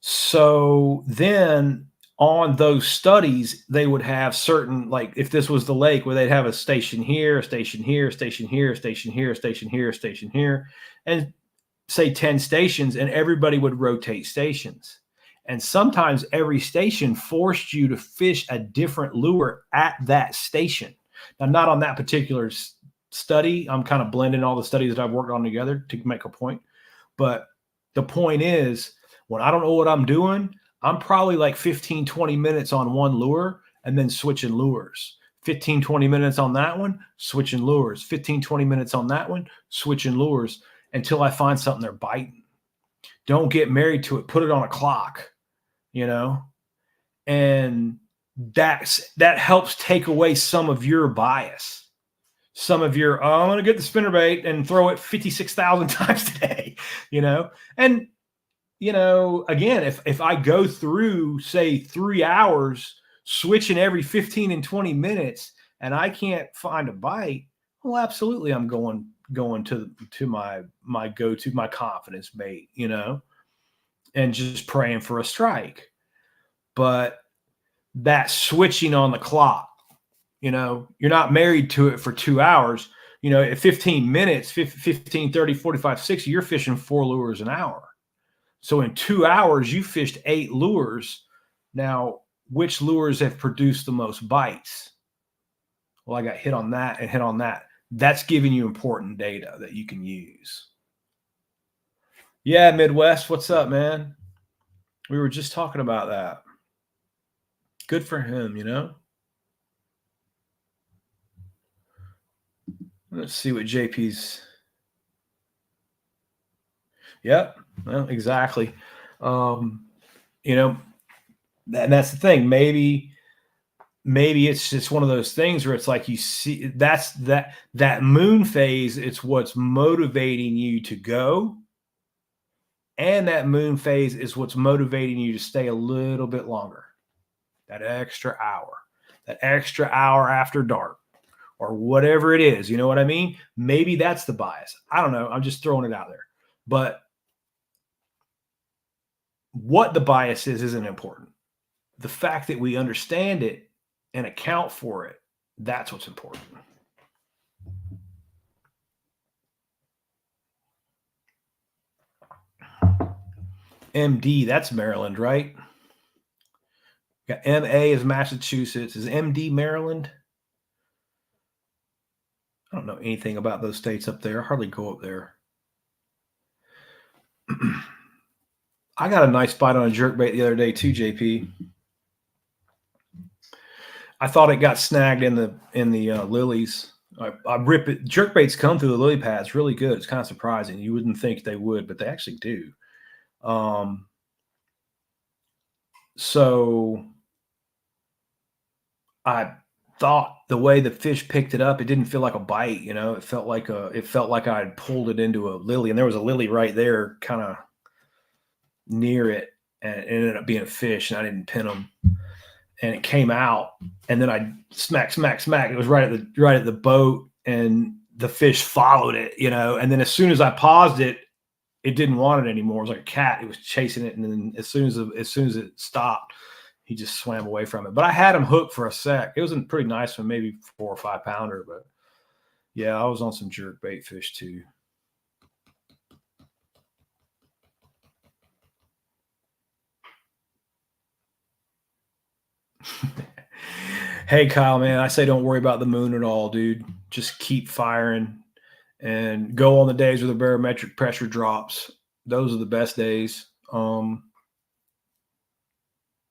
So then on those studies, they would have certain, like if this was the lake, where they'd have a station here, a station here, a station here, a station here, a station here, a station here, and say 10 stations, and everybody would rotate stations. And sometimes every station forced you to fish a different lure at that station. Now, not on that particular study. I'm kind of blending all the studies that I've worked on together to make a point. But the point is, When I don't know what I'm doing, I'm probably like 15, 20 minutes on one lure and then switching lures. 15, 20 minutes on that one, switching lures. 15, 20 minutes on that one, switching lures until I find something they're biting. Don't get married to it. Put it on a clock, you know, and that helps take away some of your bias, some of your, oh, I'm going to get the spinnerbait and throw it 56,000 times today, you know, and again, if I go through, say, 3 hours switching every 15 and 20 minutes and I can't find a bite, well, absolutely I'm going to my go-to, my confidence bait, and just praying for a strike. But that switching on the clock, you're not married to it for 2 hours. At 15 minutes, 15, 30, 45, 60, you're fishing 4 lures an hour. So in 2 hours, you fished 8 lures. Now, which lures have produced the most bites? Well, I got hit on that and hit on that. That's giving you important data that you can use. Yeah, Midwest, what's up, man? We were just talking about that. Good for him, Let's see what JP's. Yep, well, exactly. That's the thing. Maybe it's just one of those things where it's like you see that moon phase, it's what's motivating you to go. And that moon phase is what's motivating you to stay a little bit longer. That extra hour after dark, or whatever it is. You know what I mean? Maybe that's the bias. I don't know. I'm just throwing it out there. But what the bias is isn't important. The fact that we understand it and account for it, that's what's important. MD, that's Maryland, right? Got MA is Massachusetts. Is MD Maryland? I don't know anything about those states up there. I hardly go up there. I got a nice bite on a jerkbait the other day too, JP. I thought it got snagged in the lilies. I rip it. Jerkbaits come through the lily pads really good. It's kind of surprising. You wouldn't think they would, but they actually do. So I thought the way the fish picked it up, it didn't feel like a bite. It felt like I had pulled it into a lily, and there was a lily right there, kind of near it, and it ended up being a fish, and I didn't pin them. And it came out, and then I smack. It was right at the boat, and the fish followed it, And then as soon as I paused it, it didn't want it anymore. It was like a cat; it was chasing it, and then as soon as it stopped, he just swam away from it. But I had him hooked for a sec. It was a pretty nice one, maybe 4 or 5 pounder. But yeah, I was on some jerkbait fish too. Hey, Kyle, man, I say don't worry about the moon at all, dude. Just keep firing and go on the days where the barometric pressure drops. Those are the best days.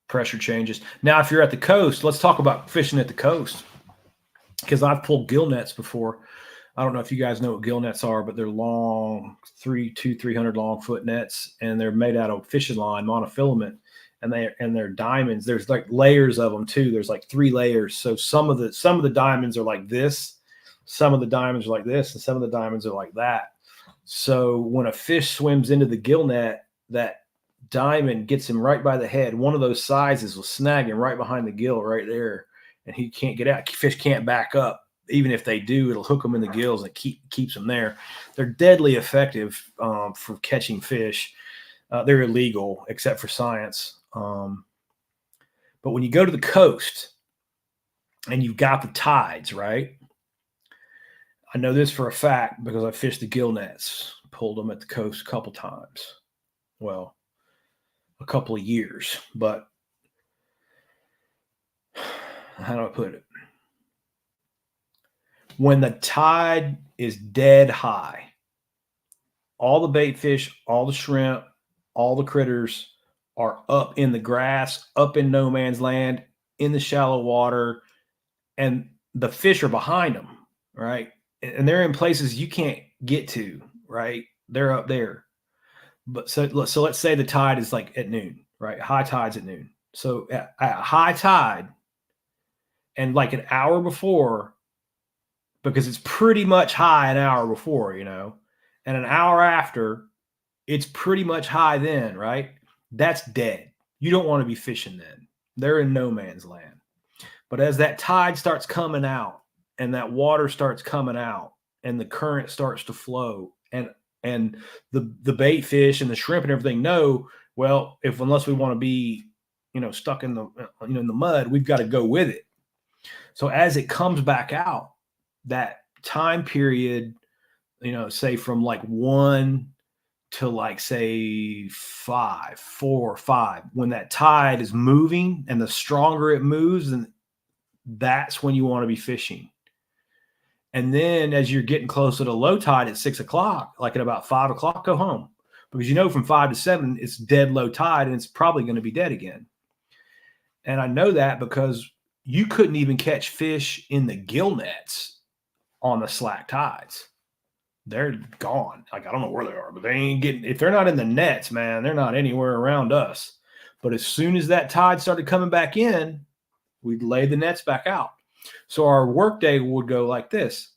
Pressure changes. Now, if you're at the coast, let's talk about fishing at the coast, because I've pulled gill nets before. I don't know if you guys know what gill nets are, but they're long, 300 long foot nets, and they're made out of fishing line, monofilament. And they're diamonds. There's like layers of them too. There's like 3 layers. So some of the diamonds are like this, some of the diamonds are like this, and some of the diamonds are like that. So when a fish swims into the gill net, that diamond gets him right by the head. One of those sizes will snag him right behind the gill right there, and he can't get out. Fish can't back up. Even if they do, it'll hook them in the gills and keeps them there. They're deadly effective for catching fish. They're illegal except for science. But when you go to the coast and you've got the tides, right? I know this for a fact because I fished the gill nets, pulled them at the coast a couple times. Well, a couple of years, but how do I put it? When the tide is dead high, all the bait fish, all the shrimp, all the critters are up in the grass, up in no man's land, in the shallow water, and the fish are behind them, right? And they're in places you can't get to, right? They're up there. But so let's say the tide is like at noon, right? High tide's at noon. So at high tide and like an hour before, because it's pretty much high an hour before, and an hour after, it's pretty much high then, right? That's dead. You don't want to be fishing then. They're in no man's land. But as that tide starts coming out and that water starts coming out and the current starts to flow and the bait fish and the shrimp and everything know, well, if unless we want to be, stuck in the in the mud, we've got to go with it. So as it comes back out, that time period, say from like 1 to like say 5, 4, 5, when that tide is moving and the stronger it moves, and that's when you want to be fishing. And then as you're getting closer to low tide at 6 o'clock, like at about 5 o'clock, go home, because from 5 to 7, it's dead low tide and it's probably going to be dead again. And I know that because you couldn't even catch fish in the gill nets on the slack tides. They're gone. Like, I don't know where they are, but they ain't getting, if they're not in the nets, man, they're not anywhere around us. But as soon as that tide started coming back in, we'd lay the nets back out. So our workday would go like this.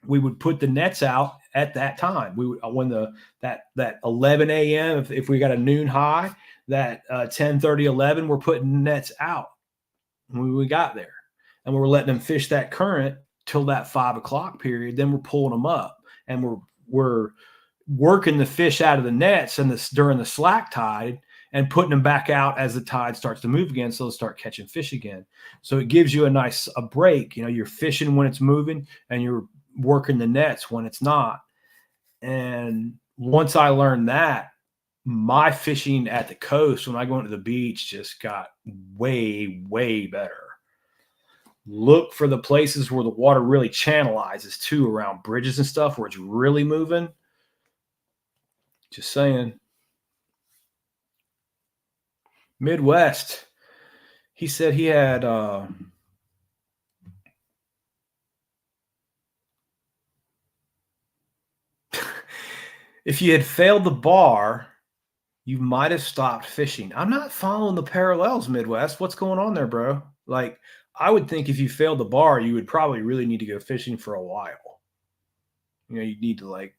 We would put the nets out at that time. We would, when that 11 a.m., if we got a noon high, that 10:30, 11, we're putting nets out when we got there. And we're letting them fish that current till that 5 o'clock period. Then we're pulling them up and we're working the fish out of the nets and during the slack tide and putting them back out as the tide starts to move again, so they'll start catching fish again. So it gives you a break. You're fishing when it's moving and you're working the nets when it's not. And once I learned that, my fishing at the coast when I go into the beach just got way, way better. Look for the places where the water really channelizes too, around bridges and stuff where it's really moving. Just saying. Midwest. He said he had if you had failed the bar, you might have stopped fishing. I'm not following the parallels, Midwest. What's going on there, bro? Like, I would think if you failed the bar, you would probably really need to go fishing for a while. You need to like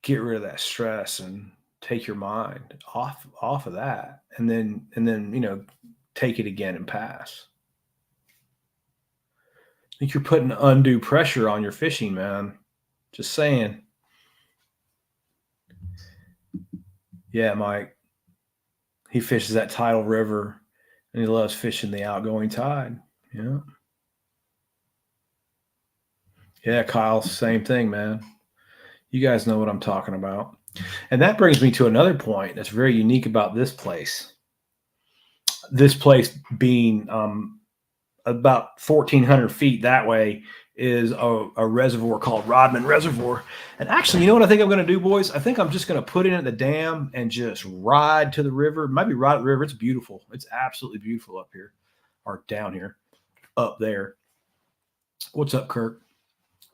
get rid of that stress and take your mind off of that, and then take it again and pass. I think you're putting undue pressure on your fishing, man. Just saying. Yeah, Mike. He fishes that tidal river and he loves fishing the outgoing tide. Yeah. Yeah, Kyle, same thing, man. You guys know what I'm talking about. And that brings me to another point that's very unique about this place. This place being about 1,400 feet that way is a reservoir called Rodman Reservoir. And actually, you know what I think I'm going to do, boys? I think I'm just going to put in at the dam and just ride to the river. Maybe ride at the river. It's beautiful. It's absolutely beautiful up here, or down here, up there. What's up, Kirk?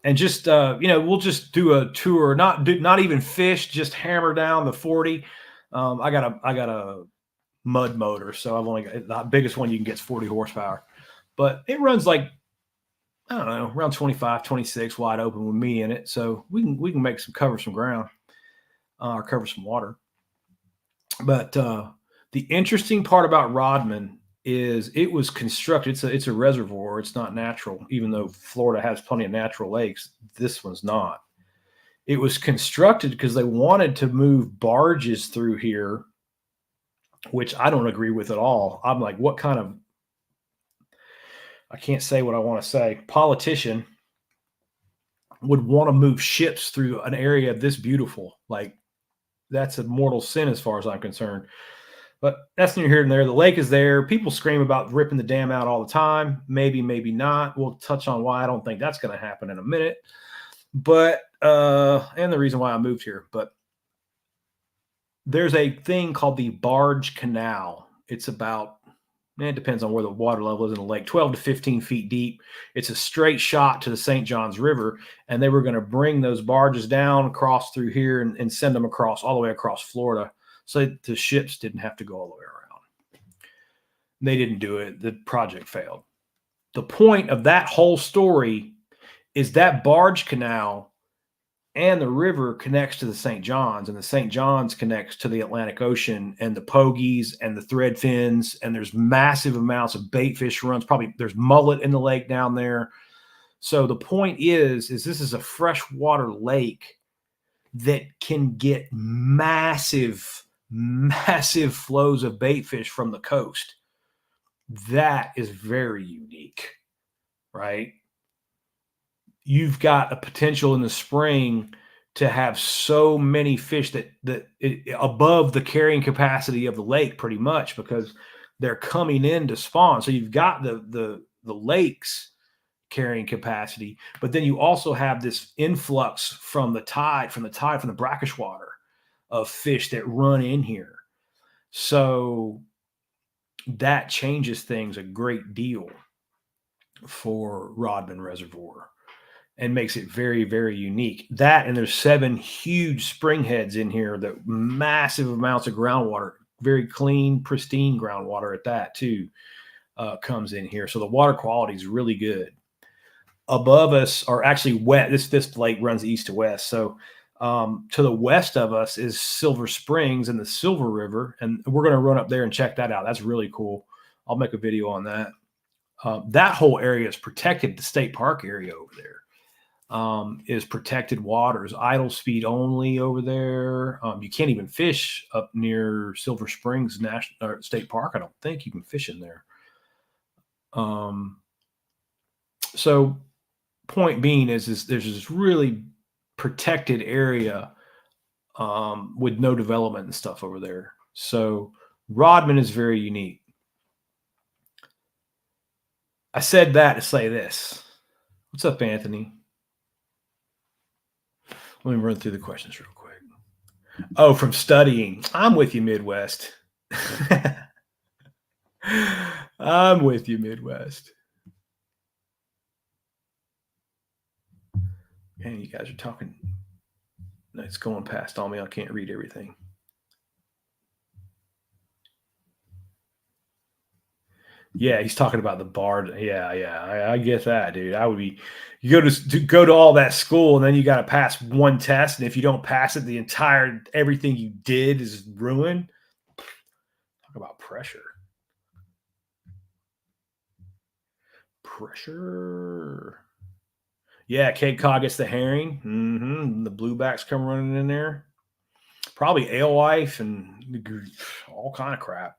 And just we'll just do a tour, not even fish, just hammer down the 40. I got a mud motor, so I've only got the biggest one you can get is 40 horsepower, but it runs like, I don't know, around 25, 26 wide open with me in it. So we can cover some ground, or cover some water. But the interesting part about Rodman is it was constructed. It's a reservoir. It's not natural, even though Florida has plenty of natural lakes. This one's not. It was constructed because they wanted to move barges through here, which I don't agree with at all. I'm like, what kind of, I can't say what I want to say, politician would want to move ships through an area this beautiful? Like, that's a mortal sin as far as I'm concerned. But that's neither here nor there. The lake is there. People scream about ripping the dam out all the time. Maybe, maybe not. We'll touch on why I don't think that's going to happen in a minute. But and the reason why I moved here, but there's a thing called the barge canal. It's about it depends on where the water level is in the lake, 12 to 15 feet deep. It's a straight shot to the St. Johns River. And they were going to bring those barges down across through here and send them across all the way across Florida so that the ships didn't have to go all the way around. They didn't do it. The project failed. The point of that whole story is that barge canal and the river connects to the St. John's, and the St. John's connects to the Atlantic Ocean and the pogies and the thread fins, and there's massive amounts of bait fish runs. Probably there's mullet in the lake down there. So the point is this is a freshwater lake that can get massive flows of bait fish from the coast. That is very unique, right? You've got a potential in the spring to have so many fish that above the carrying capacity of the lake, pretty much, because they're coming in to spawn. So you've got the lakes carrying capacity, but then you also have this influx from the brackish water of fish that run in here. So that changes things a great deal for Rodman Reservoir and makes it very, very unique. That and there's 7 huge spring heads in here that massive amounts of groundwater, very clean, pristine groundwater at that too, comes in here. So the water quality is really good. Above us are actually wet. This lake runs east to west. So to the west of us is Silver Springs and the Silver River, and we're going to run up there and check that out. That's really cool. I'll make a video on that. That whole area is protected. The state park area over there is protected waters, idle speed only over there. You can't even fish up near Silver Springs National State Park. I don't think you can fish in there. So point being is there's this really protected area with no development and stuff over there. So Rodman is very unique. I said that to say this. What's up, Anthony? Let me run through the questions real quick. Oh, from studying. I'm with you, Midwest. I'm with you, Midwest. Man, you guys are talking. It's going past on me. I can't read everything. Yeah, he's talking about the bar. Yeah, I get that, dude. I would be. You go to all that school, and then you got to pass one test, and if you don't pass it, the entire everything you did is ruined. Talk about pressure. Pressure. Yeah, Cape Cod gets the herring. The bluebacks come running in there. Probably alewife and all kind of crap.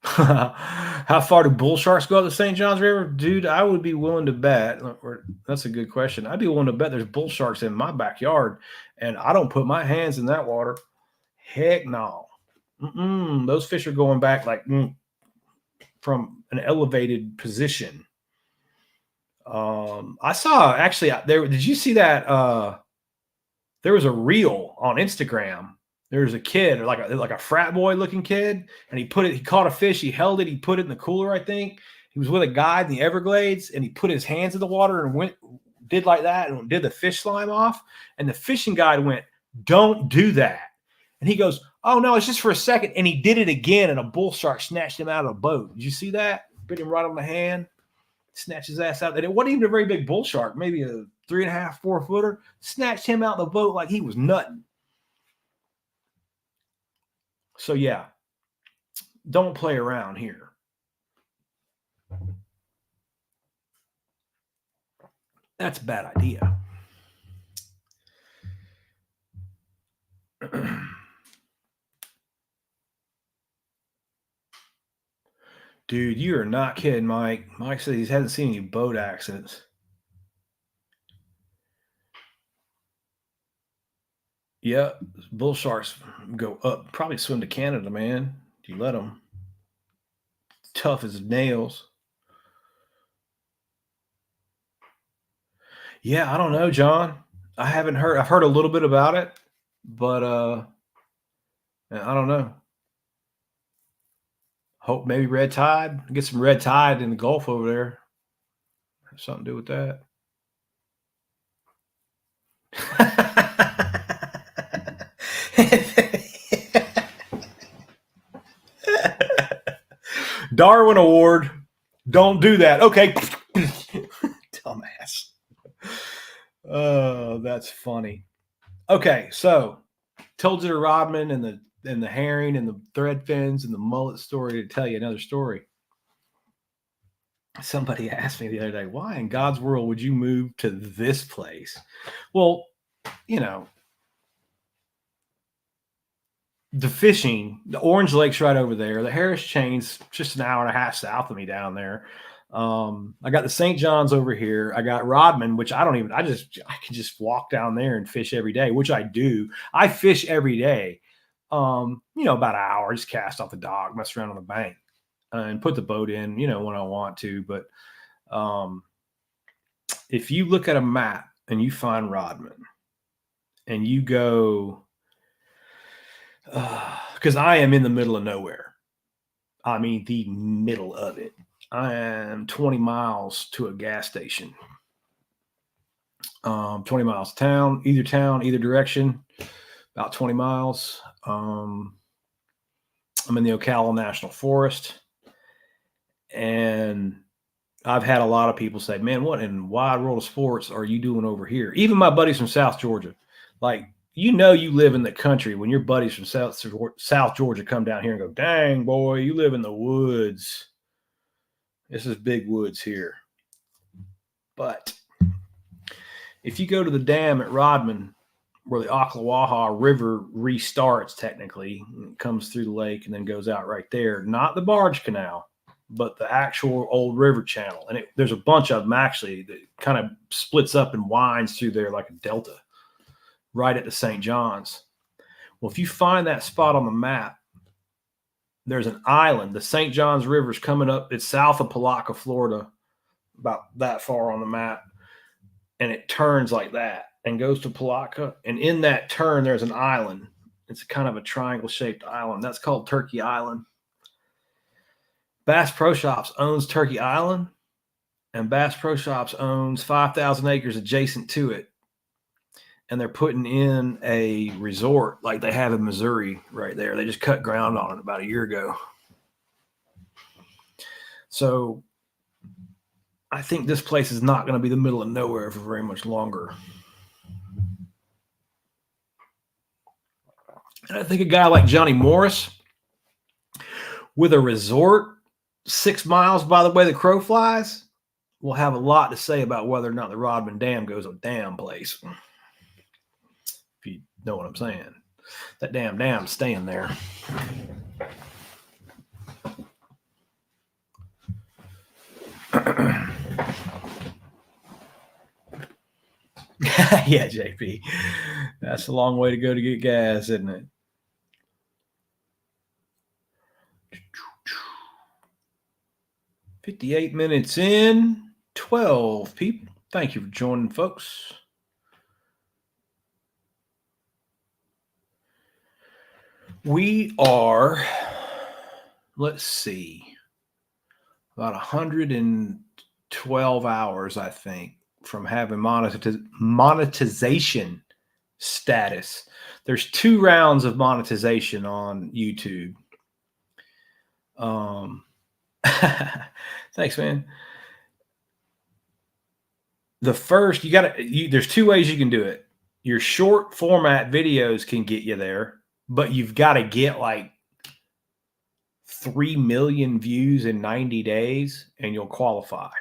How far do bull sharks go up the St. Johns River? Dude, I would be willing to bet. That's a good question. I'd be willing to bet there's bull sharks in my backyard, and I don't put my hands in that water. Heck no. Those fish are going back like from an elevated position. I saw actually there. Did you see that? There was a reel on Instagram. There was a kid, or like a frat boy looking kid, and he caught a fish, he held it, he put it in the cooler, I think. He was with a guide in the Everglades, and he put his hands in the water and did like that and did the fish slime off. And the fishing guide went, "Don't do that." And he goes, "Oh no, it's just for a second." And he did it again, and a bull shark snatched him out of the boat. Did you see that? Bit him right on the hand, snatched his ass out. And it wasn't even a very big bull shark, maybe a 3.5, 4-footer. Snatched him out of the boat like he was nothing. So yeah, don't play around here. That's a bad idea. Dude, you are not kidding, Mike. Mike said he hasn't seen any boat accidents. Yeah, bull sharks go up. Probably swim to Canada, man. You let them. Tough as nails. Yeah, I don't know, John. I haven't heard. I've heard a little bit about it, but I don't know. Hope maybe red tide. Get some red tide in the Gulf over there. Have something to do with that. Darwin Award. Don't do that. Okay. Dumbass. Oh, that's funny. Okay, so told you the Rodman and the herring and the thread fins and the mullet story to tell you another story. Somebody asked me the other day, why in God's world would you move to this place? Well, you know, the fishing, the Orange Lake's right over there. The Harris Chain's just an hour and a half south of me down there. I got the St. John's over here. I got Rodman, which I can just walk down there and fish every day, which I do. I fish every day. About an hour, just cast off the dock, mess around on the bank, and put the boat in, when I want to. But if you look at a map and you find Rodman and you go, because I am in the middle of nowhere. I mean, the middle of it. I am 20 miles to a gas station. 20 miles town, either direction, about 20 miles. I'm in the Ocala National Forest. And I've had a lot of people say, man, what in wide world of sports are you doing over here? Even my buddies from South Georgia. Like, you live in the country when your buddies from South Georgia come down here and go, dang, boy, you live in the woods. This is big woods here. But if you go to the dam at Rodman, where the Ocklawaha River restarts, technically, it comes through the lake and then goes out right there, not the barge canal, but the actual old river channel. And there's a bunch of them actually that kind of splits up and winds through there like a delta right at the St. John's. Well, if you find that spot on the map, there's an island. The St. John's River is coming up. It's south of Palatka, Florida, about that far on the map. And it turns like that and goes to Palatka. And in that turn, there's an island. It's kind of a triangle-shaped island. That's called Turkey Island. Bass Pro Shops owns Turkey Island, and Bass Pro Shops owns 5,000 acres adjacent to it. And they're putting in a resort like they have in Missouri right there. They just cut ground on it about a year ago. So I think this place is not going to be the middle of nowhere for very much longer. And I think a guy like Johnny Morris with a resort 6 miles by the way the crow flies will have a lot to say about whether or not the Rodman Dam goes a damn place. If you know what I'm saying. That damn dam's staying there. Yeah, JP. That's a long way to go to get gas, isn't it? $58 minutes in, 12 people. Thank you for joining, folks. We are, let's see, about 112 hours, I think, from having monetization status. There's 2 rounds of monetization on YouTube. Thanks, man. The first, there's 2 ways you can do it. Your short format videos can get you there, but you've got to get like 3 million views in 90 days and you'll qualify.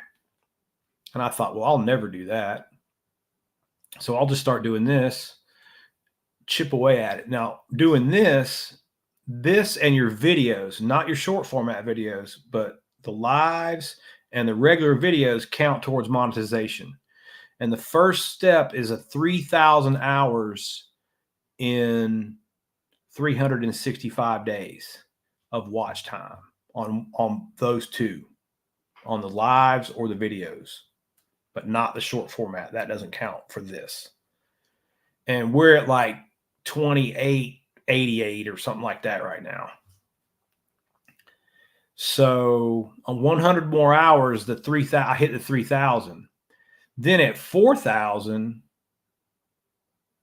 And I thought, well, I'll never do that. So I'll just start doing this, chip away at it. Now, doing this and your videos, not your short format videos, but the lives and the regular videos count towards monetization. And the first step is a 3,000 hours in 365 days of watch time on those two, on the lives or the videos, but not the short format. That doesn't count for this. And we're at like 2888 or something like that right now. So on 100 more hours, I hit the 3,000. Then at 4,000,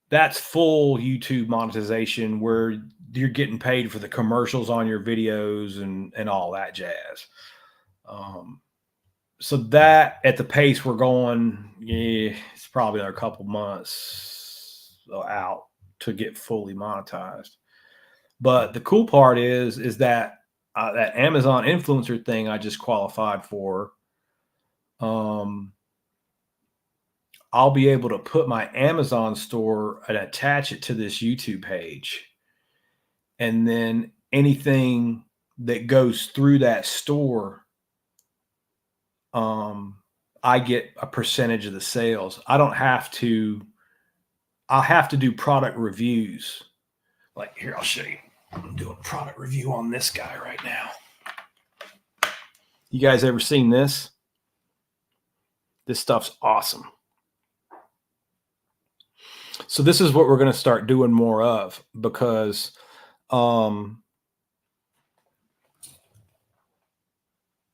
that's full YouTube monetization where you're getting paid for the commercials on your videos and all that jazz. So that at the pace we're going, yeah, it's probably a couple months out to get fully monetized. But the cool part is that that Amazon influencer thing I just qualified for. I'll be able to put my Amazon store and attach it to this YouTube page. And then anything that goes through that store, I get a percentage of the sales. I'll have to do product reviews. Like here, I'll show you. I'm doing a product review on this guy right now. You guys ever seen this? This stuff's awesome. So this is what we're going to start doing more of because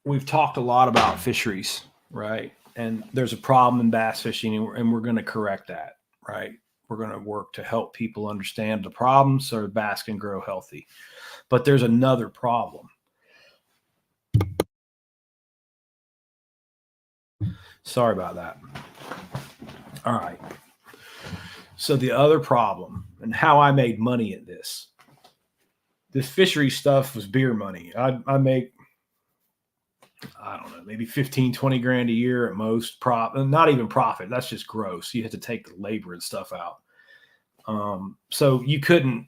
we've talked a lot about fisheries, right? And there's a problem in bass fishing, and we're going to correct that, right? We're going to work to help people understand the problems so bass can grow healthy. But there's another problem. Sorry about that. All right. So the other problem and how I made money at this fishery stuff was beer money. I make, I don't know, maybe 15, 20 grand a year at most. Not even profit. That's just gross. You have to take the labor and stuff out. So you couldn't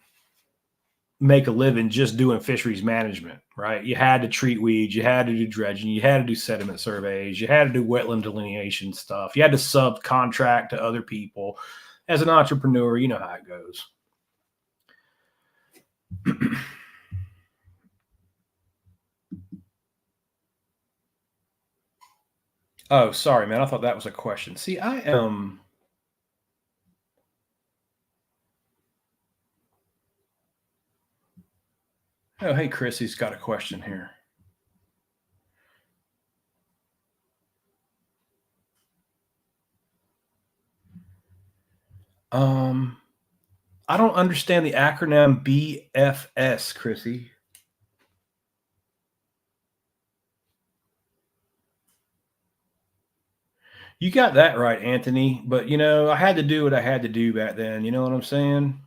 make a living just doing fisheries management, right? You had to treat weeds, you had to do dredging, you had to do sediment surveys, you had to do wetland delineation stuff. You had to subcontract to other people. As an entrepreneur, you know how it goes. Oh, sorry, man. I thought that was a question. See, I am. Oh, hey, Chrissy's got a question here. I don't understand the acronym BFS, Chrissy. You got that right, Anthony. But I had to do what I had to do back then. You know what I'm saying?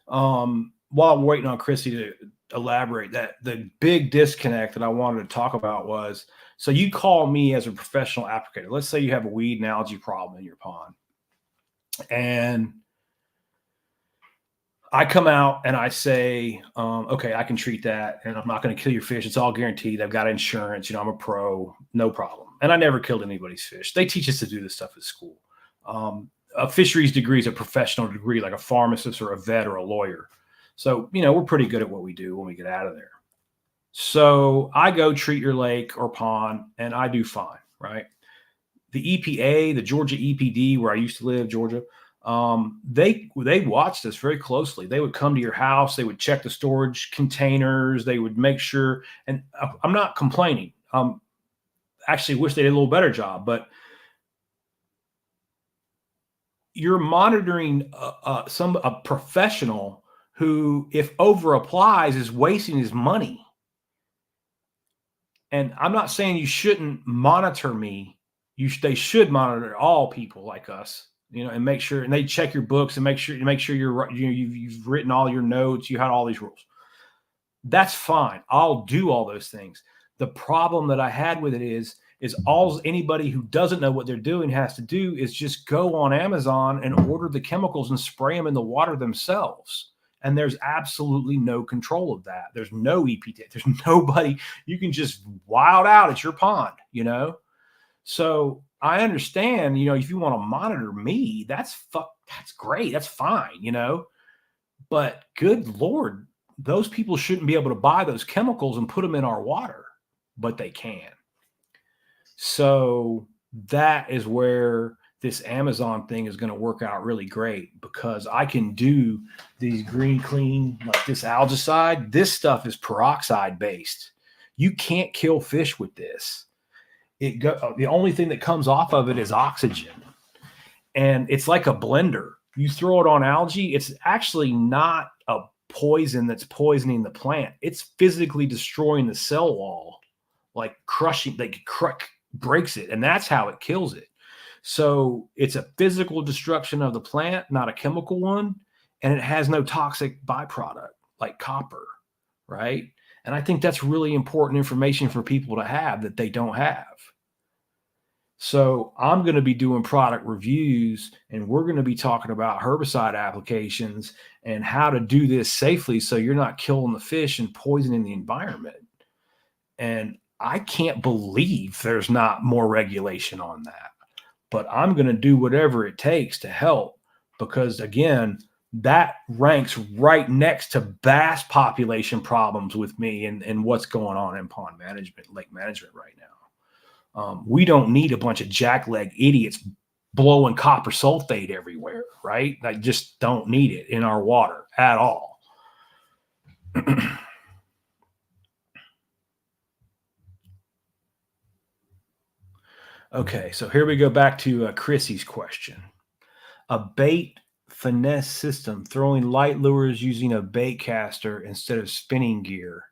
While I'm waiting on Chrissy to elaborate, that the big disconnect that I wanted to talk about was, so you call me as a professional applicator. Let's say you have a weed and algae problem in your pond, and I come out and I say, okay, I can treat that, and I'm not going to kill your fish. It's all guaranteed. I've got insurance. I'm a pro, no problem. And I never killed anybody's fish. They teach us to do this stuff at school. A fisheries degree is a professional degree, like a pharmacist or a vet or a lawyer. So, we're pretty good at what we do when we get out of there. So I go treat your lake or pond, and I do fine, right? The EPA, the Georgia EPD, where I used to live, Georgia, they watched us very closely. They would come to your house. They would check the storage containers. They would make sure. And I'm not complaining. Actually wish they did a little better job, but you're monitoring a professional who, if over applies, is wasting his money. And I'm not saying you shouldn't monitor me. They should monitor all people like us, and make sure, and they check your books and make sure you've written all your notes. You had all these rules. That's fine. I'll do all those things. The problem that I had with it is all anybody who doesn't know what they're doing has to do is just go on Amazon and order the chemicals and spray them in the water themselves. And there's absolutely no control of that. There's no EPT. There's nobody. You can just wild out at your pond, So I understand, if you want to monitor me, that's great. That's fine, But good Lord, those people shouldn't be able to buy those chemicals and put them in our water, but they can. So that is where this Amazon thing is going to work out really great, because I can do these green clean, like this algicide. This stuff is peroxide based. You can't kill fish with this. The only thing that comes off of it is oxygen, and it's like a blender. You throw it on algae, it's actually not a poison that's poisoning the plant. It's physically destroying the cell wall, like crushing, like breaks it, and that's how it kills it. So it's a physical destruction of the plant, not a chemical one, and it has no toxic byproduct like copper, right? And I think that's really important information for people to have that they don't have. So I'm going to be doing product reviews, and we're going to be talking about herbicide applications and how to do this safely so you're not killing the fish and poisoning the environment. And I can't believe there's not more regulation on that. But I'm going to do whatever it takes to help, because again, that ranks right next to bass population problems with me and what's going on in pond management, lake management right now. We don't need a bunch of jackleg idiots blowing copper sulfate everywhere, right? I just don't need it in our water at all. Okay, so here we go back to Chrissy's question. A bait finesse system, throwing light lures using a bait caster instead of spinning gear.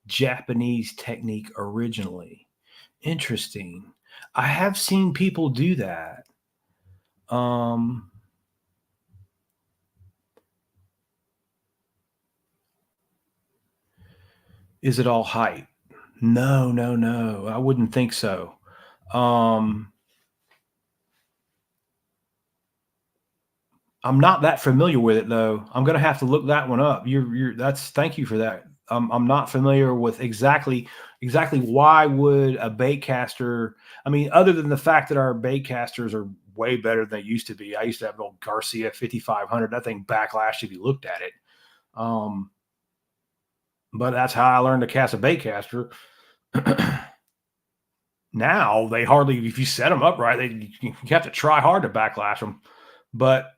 Japanese technique originally. Interesting. I have seen people do that. Is it all hype? No, no, no. I wouldn't think so. I'm not that familiar with it though. I'm gonna have to look that one up. Thank you for that. I'm not familiar with exactly why would a bait caster. I mean, other than the fact that our bait casters are way better than they used to be. I used to have an old Garcia 5500. That thing backlashed if you looked at it. But that's how I learned to cast a bait caster. Now they hardly, if you set them up right, you have to try hard to backlash them. But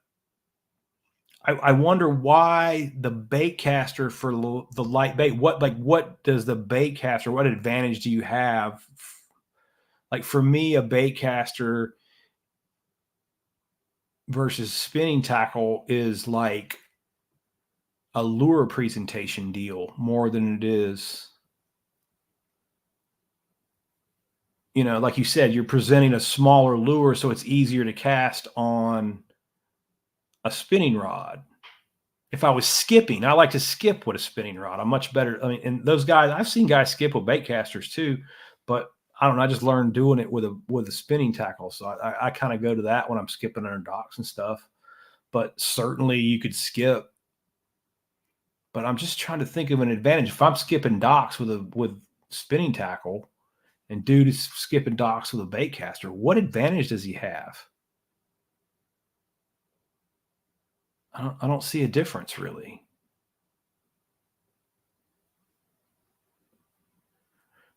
I wonder why the bait caster for the light bait. What does the bait caster? What advantage do you have? Like for me, a bait caster versus spinning tackle is like a lure presentation deal more than it is. You know, like you said, you're presenting a smaller lure, so it's easier to cast on a spinning rod. If I was skipping, I like to skip with a spinning rod. I'm much better. I mean, and those guys, I've seen guys skip with bait casters too, but I don't know. I just learned doing it with a spinning tackle. So I kind of go to that when I'm skipping under docks and stuff. But certainly you could skip. But I'm just trying to think of an advantage. If I'm skipping docks with spinning tackle, and dude is skipping docks with a bait caster, what advantage does he have? I don't see a difference really.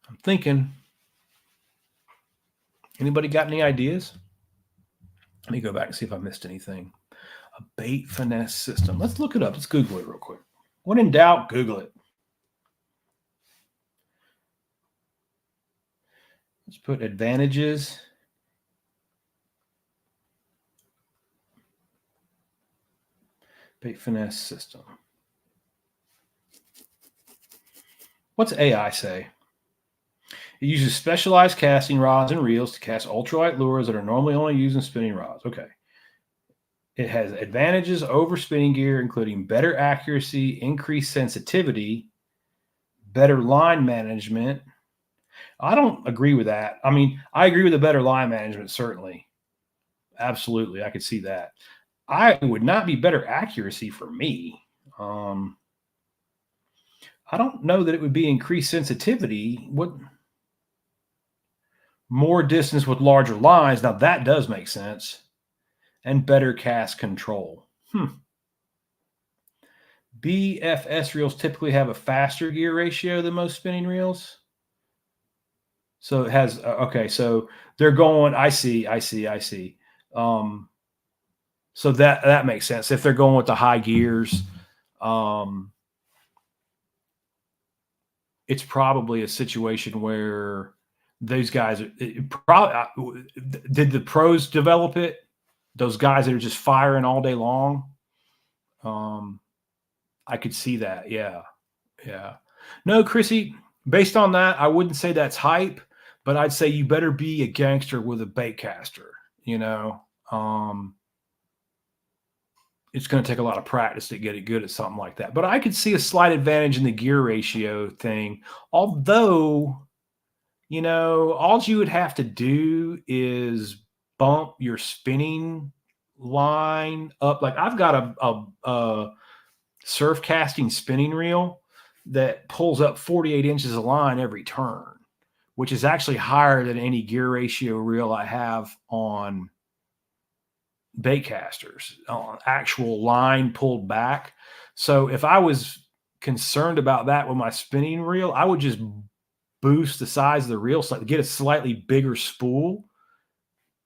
I'm thinking. Anybody got any ideas? Let me go back and see if I missed anything. A bait finesse system. Let's look it up. Let's Google it real quick. When in doubt, Google it. Let's put advantages. Bait finesse system. What's AI say? It uses specialized casting rods and reels to cast ultralight lures that are normally only used in spinning rods. Okay. It has advantages over spinning gear, including better accuracy, increased sensitivity, better line management. I don't agree with that. I mean, I agree with the better line management, certainly. Absolutely. I could see that. I would not be better accuracy for me. I don't know that it would be increased sensitivity. What more distance with larger lines? Now that does make sense. And better cast control. BFS reels typically have a faster gear ratio than most spinning reels. So it has okay. So they're going. I see. So that makes sense if they're going with the high gears. It's probably a situation where those guys probably did the pros develop it. Those guys that are just firing all day long. I could see that. Yeah. No, Chrissy, based on that, I wouldn't say that's hype, but I'd say you better be a gangster with a bait caster. You know, it's going to take a lot of practice to get it good at something like that. But I could see a slight advantage in the gear ratio thing. Although, you know, all you would have to do is bump your spinning line up. Like I've got a surf casting spinning reel that pulls up 48 inches of line every turn, which is actually higher than any gear ratio reel I have on bait casters, on actual line pulled back. So if I was concerned about that with my spinning reel, I would just boost the size of the reel slightly, get a slightly bigger spool,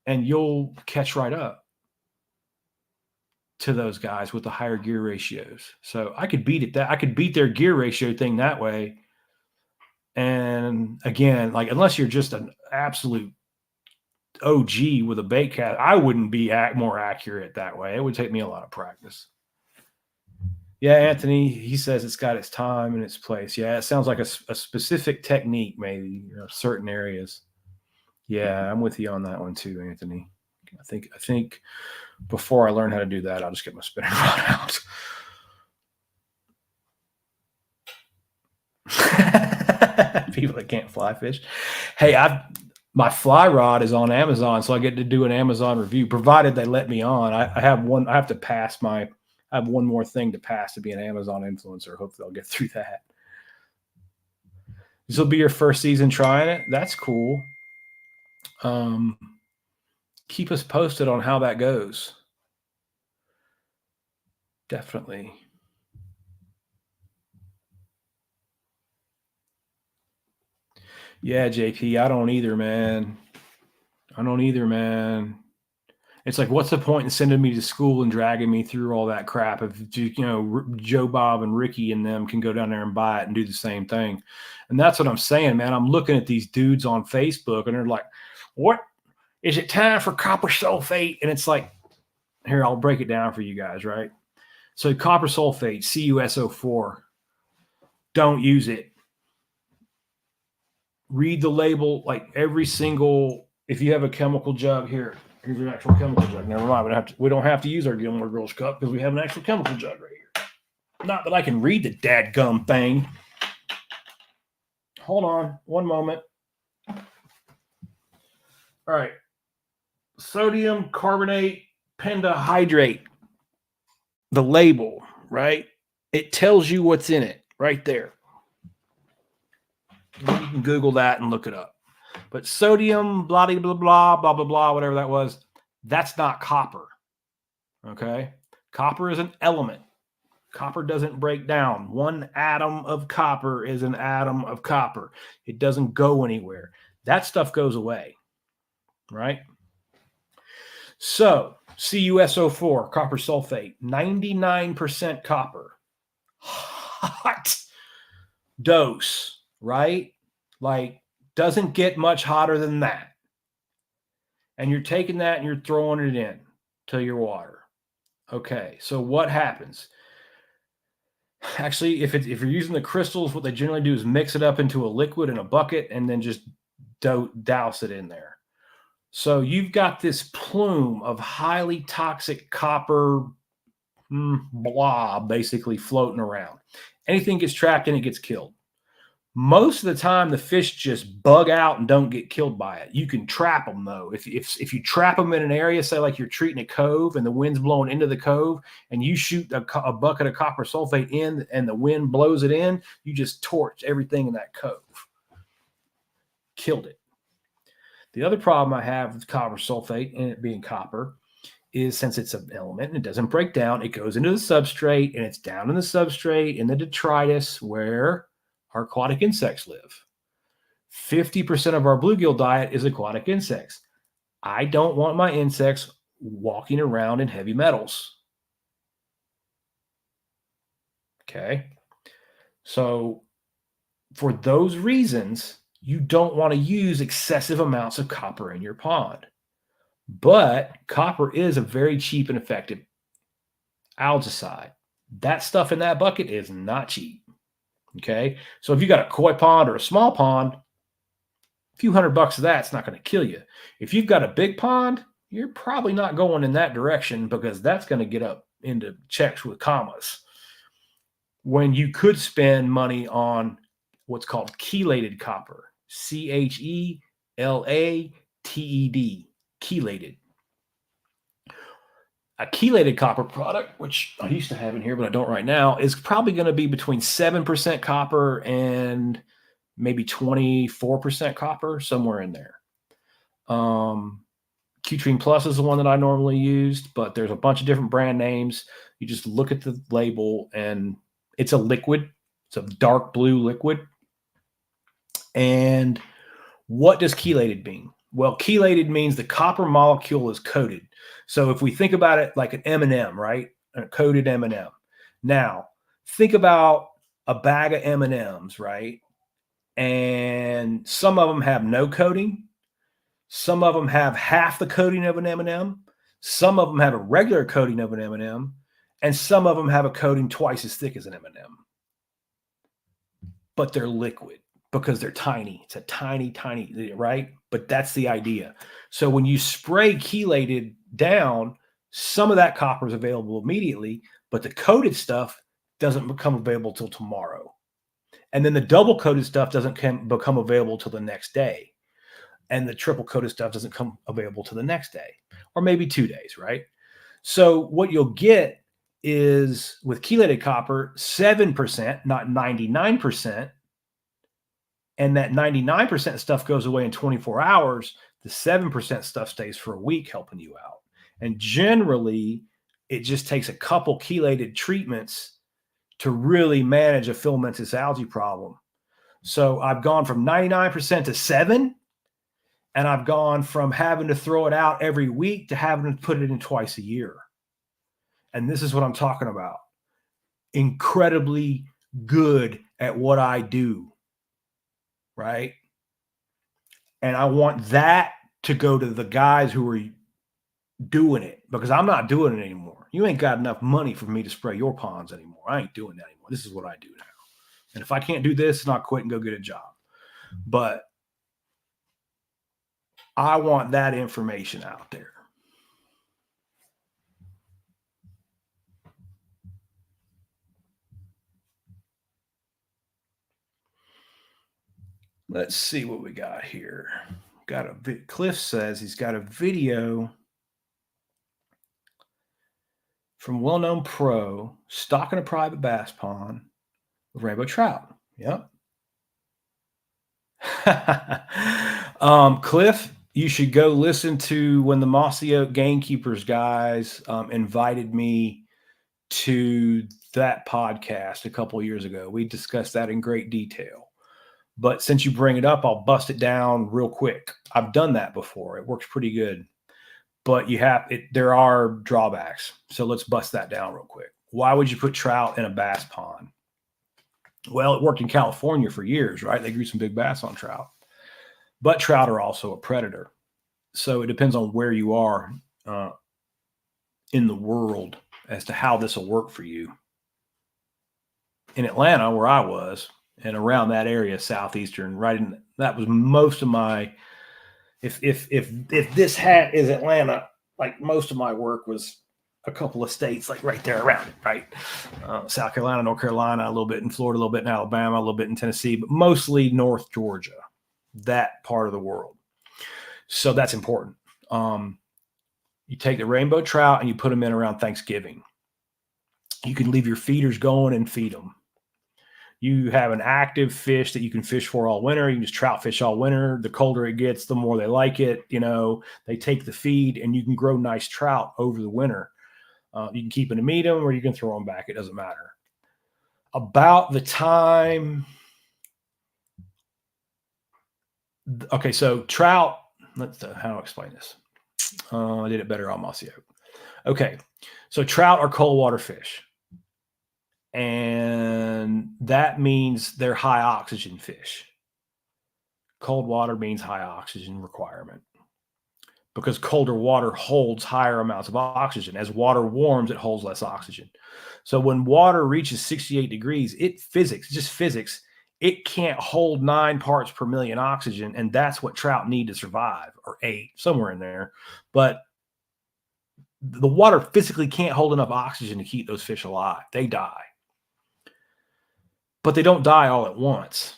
and you'll catch right up to those guys with the higher gear ratios. So I could beat it that I could beat their gear ratio thing that way. And again, like unless you're just an absolute OG with a bait cat, I wouldn't be more accurate that way. It would take me a lot of practice. Yeah, Anthony, he says it's got its time and its place. Yeah, it sounds like a specific technique, maybe, you know, certain areas. Yeah, I'm with you on that one too, Anthony. I think before I learn how to do that, I'll just get my spinning rod out. People that can't fly fish. Hey, my fly rod is on Amazon, so I get to do an Amazon review, provided they let me on. I have one. I have to pass I have one more thing to pass to be an Amazon influencer. Hopefully, I'll get through that. This will be your first season trying it. That's cool. Keep us posted on how that goes. Definitely. Yeah, JP, I don't either, man. It's like, what's the point in sending me to school and dragging me through all that crap if, you know, Joe Bob and Ricky and them can go down there and buy it and do the same thing? And that's what I'm saying, man. I'm looking at these dudes on Facebook and they're like, what is it time for copper sulfate? And it's like, here, I'll break it down for you guys, right? So copper sulfate, CuSO4, don't use it. Read the label, like every single, if you have a chemical jug here, here's an actual chemical jug. Never mind. We don't have to use our Gilmore Girls cup because we have an actual chemical jug right here. Not that I can read the dadgum thing. Hold on one moment. All right. Sodium carbonate pentahydrate. The label, right? It tells you what's in it right there. You can Google that and look it up. But sodium, blah, blah, blah, blah, blah, blah, blah, whatever that was, that's not copper. Okay? Copper is an element. Copper doesn't break down. One atom of copper is an atom of copper. It doesn't go anywhere. That stuff goes away. Right? So, CuSO4, copper sulfate, 99% copper. Hot dose, right? Like, doesn't get much hotter than that. And you're taking that and you're throwing it in to your water. Okay, so what happens? Actually, if you're using the crystals, what they generally do is mix it up into a liquid in a bucket and then just douse it in there. So you've got this plume of highly toxic copper blob basically floating around. Anything gets trapped in it gets killed. Most of the time, the fish just bug out and don't get killed by it. You can trap them, though. If you trap them in an area, say like you're treating a cove and the wind's blowing into the cove and you shoot a bucket of copper sulfate in and the wind blows it in, you just torch everything in that cove. Killed it. The other problem I have with copper sulfate and it being copper is, since it's an element and it doesn't break down, it goes into the substrate, and it's down in the substrate in the detritus where our aquatic insects live. 50% of our bluegill diet is aquatic insects. I don't want my insects walking around in heavy metals. Okay. So for those reasons, you don't want to use excessive amounts of copper in your pond. But copper is a very cheap and effective algicide. That stuff in that bucket is not cheap. Okay. So if you got a koi pond or a small pond, a few $100 of that's not going to kill you. If you've got a big pond, you're probably not going in that direction, because that's going to get up into checks with commas, when you could spend money on what's called chelated copper. CHELATED. Chelated. A chelated copper product, which I used to have in here, but I don't right now, is probably going to be between 7% copper and maybe 24% copper, somewhere in there. Cutrine Plus is the one that I normally used, but there's a bunch of different brand names. You just look at the label, and it's a liquid. It's a dark blue liquid. And what does chelated mean? Well, chelated means the copper molecule is coated. So if we think about it like an M&M, right? A coated M&M. Now, think about a bag of M&Ms, right? And some of them have no coating. Some of them have half the coating of an M&M. Some of them have a regular coating of an M&M. And some of them have a coating twice as thick as an M&M. But they're liquid because they're tiny. It's a tiny, right? But that's the idea. So when you spray chelated down, some of that copper is available immediately, but the coated stuff doesn't become available till tomorrow. And then the double coated stuff doesn't become available till the next day. And the triple coated stuff doesn't come available till the next day, or maybe 2 days, right? So what you'll get is, with chelated copper, 7%, not 99%. And that 99% stuff goes away in 24 hours. The 7% stuff stays for a week, helping you out. And generally, it just takes a couple chelated treatments to really manage a filamentous algae problem. So I've gone from 99% to 7%, and I've gone from having to throw it out every week to having to put it in twice a year. And this is what I'm talking about. Incredibly good at what I do, right? And I want that to go to the guys who are doing it, because I'm not doing it anymore. You ain't got enough money for me to spray your ponds anymore. I ain't doing that anymore. This is what I do now. And if I can't do this, then I'll quit and go get a job. But I want that information out there. Let's see what we got here. Cliff says he's got a video from well-known pro stocking a private bass pond with rainbow trout. Yep. Cliff, you should go listen to when the Mossy Oak Gamekeepers guys invited me to that podcast a couple of years ago. We discussed that in great detail. But since you bring it up, I'll bust it down real quick. I've done that before. It works pretty good. But there are drawbacks. So let's bust that down real quick. Why would you put trout in a bass pond? Well, it worked in California for years, right? They grew some big bass on trout. But trout are also a predator. So it depends on where you are in the world as to how this will work for you. In Atlanta, where I was, and around that area, southeastern, that was most of my. If this hat is Atlanta, like, most of my work was a couple of states like right there around it, right? South Carolina, North Carolina, a little bit in Florida, a little bit in Alabama, a little bit in Tennessee, but mostly North Georgia, that part of the world. So that's important. You take the rainbow trout and you put them in around Thanksgiving. You can leave your feeders going and feed them. You have an active fish that you can fish for all winter. You can just trout fish all winter. The colder it gets, the more they like it. They take the feed, and you can grow nice trout over the winter. You can keep them to meet them, or you can throw them back. It doesn't matter. About the time, okay, so trout. Let's how do I explain this? I did it better on Mossio. Okay, so trout are cold water fish, and that means they're high oxygen fish. Cold water means high oxygen requirement because colder water holds higher amounts of oxygen. As water warms, it holds less oxygen. So when water reaches 68 degrees, just physics, it can't hold 9 parts per million oxygen. And that's what trout need to survive, or 8, somewhere in there. But the water physically can't hold enough oxygen to keep those fish alive. They die. But they don't die all at once.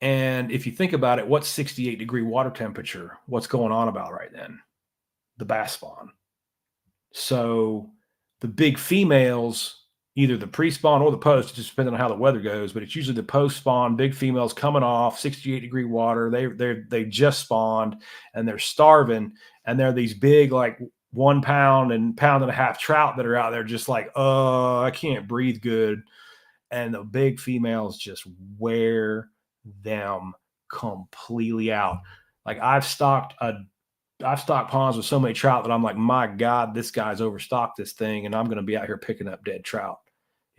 And if you think about it, what's 68-degree water temperature? What's going on about right then? The bass spawn. So the big females, either the pre-spawn or the post, just depending on how the weather goes, but it's usually the post spawn, big females coming off 68-degree water. They just spawned and they're starving, and they're these big, like 1 pound and pound and a half trout that are out there just like, I can't breathe good. And the big females just wear them completely out. Like I've stocked ponds with so many trout that I'm like, my God, this guy's overstocked this thing, and I'm going to be out here picking up dead trout.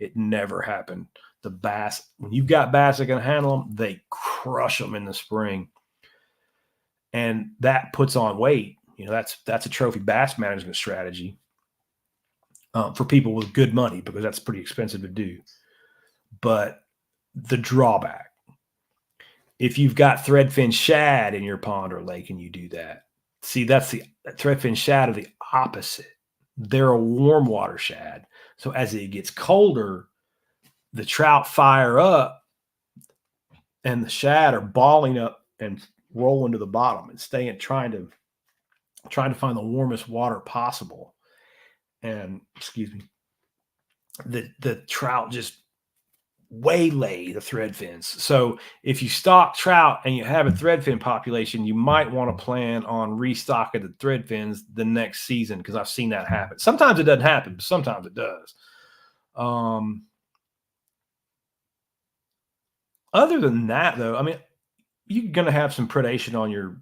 It never happened. The bass, when you've got bass that can handle them, they crush them in the spring, and that puts on weight. That's a trophy bass management strategy for people with good money, because that's pretty expensive to do. But the drawback, if you've got threadfin shad in your pond or lake and you do that, see, that's the threadfin shad are the opposite. They're a warm water shad. So as it gets colder, the trout fire up and the shad are balling up and rolling to the bottom and trying to find the warmest water possible. And excuse me, the trout just waylay the threadfins. So if you stock trout and you have a threadfin population, you might want to plan on restocking the threadfins the next season, because I've seen that happen. Sometimes it doesn't happen, but sometimes it does. Other than that, though, I mean, you're going to have some predation on your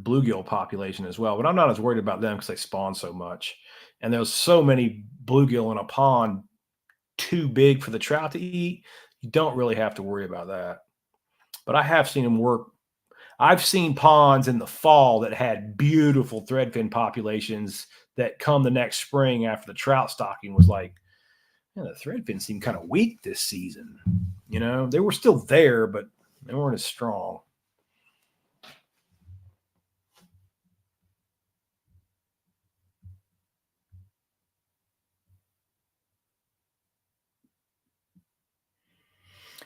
bluegill population as well, but I'm not as worried about them because they spawn so much, and there's so many bluegill in a pond too big for the trout to eat. You don't really have to worry about that. But I have seen them work. I've seen ponds in the fall that had beautiful threadfin populations that come the next spring after the trout stocking was like, yeah, the threadfin seemed kind of weak this season. They were still there, but they weren't as strong.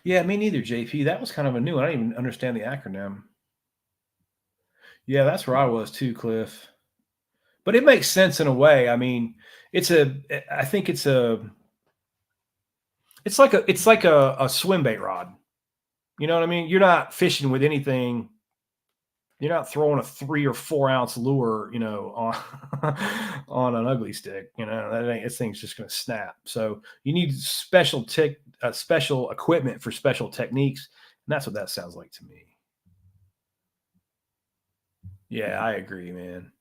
Yeah, me neither, JP. That was kind of a new one. I didn't even understand the acronym. Yeah, that's where I was too, Cliff. But it makes sense in a way. I mean, I think it's like a swim bait rod. You know what I mean? You're not fishing with anything. You're not throwing a 3 or 4 ounce lure, on on an ugly stick. This thing's just going to snap. So you need special equipment for special techniques, and that's what that sounds like to me. Yeah, I agree, man.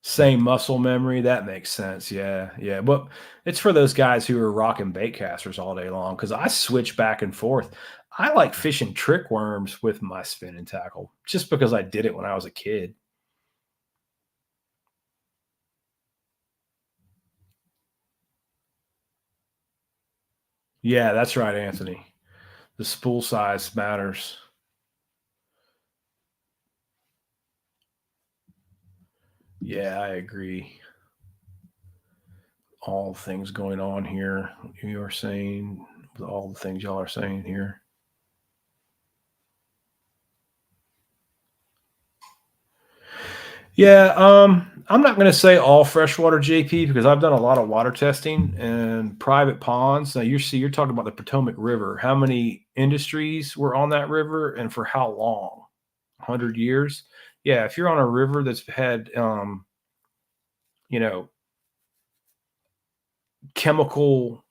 Same muscle memory. That makes sense. Yeah, yeah. But it's for those guys who are rocking bait casters all day long, because I switch back and forth. I like fishing trick worms with my spinning tackle just because I did it when I was a kid. Yeah, that's right, Anthony. The spool size matters. Yeah, I agree. All the things going on here, you are saying, all the things y'all are saying here. Yeah, I'm not going to say all freshwater JP because I've done a lot of water testing and private ponds. Now you're talking about the Potomac River. How many industries were on that river and for how long? 100 years? Yeah, if you're on a river that's had you know, chemical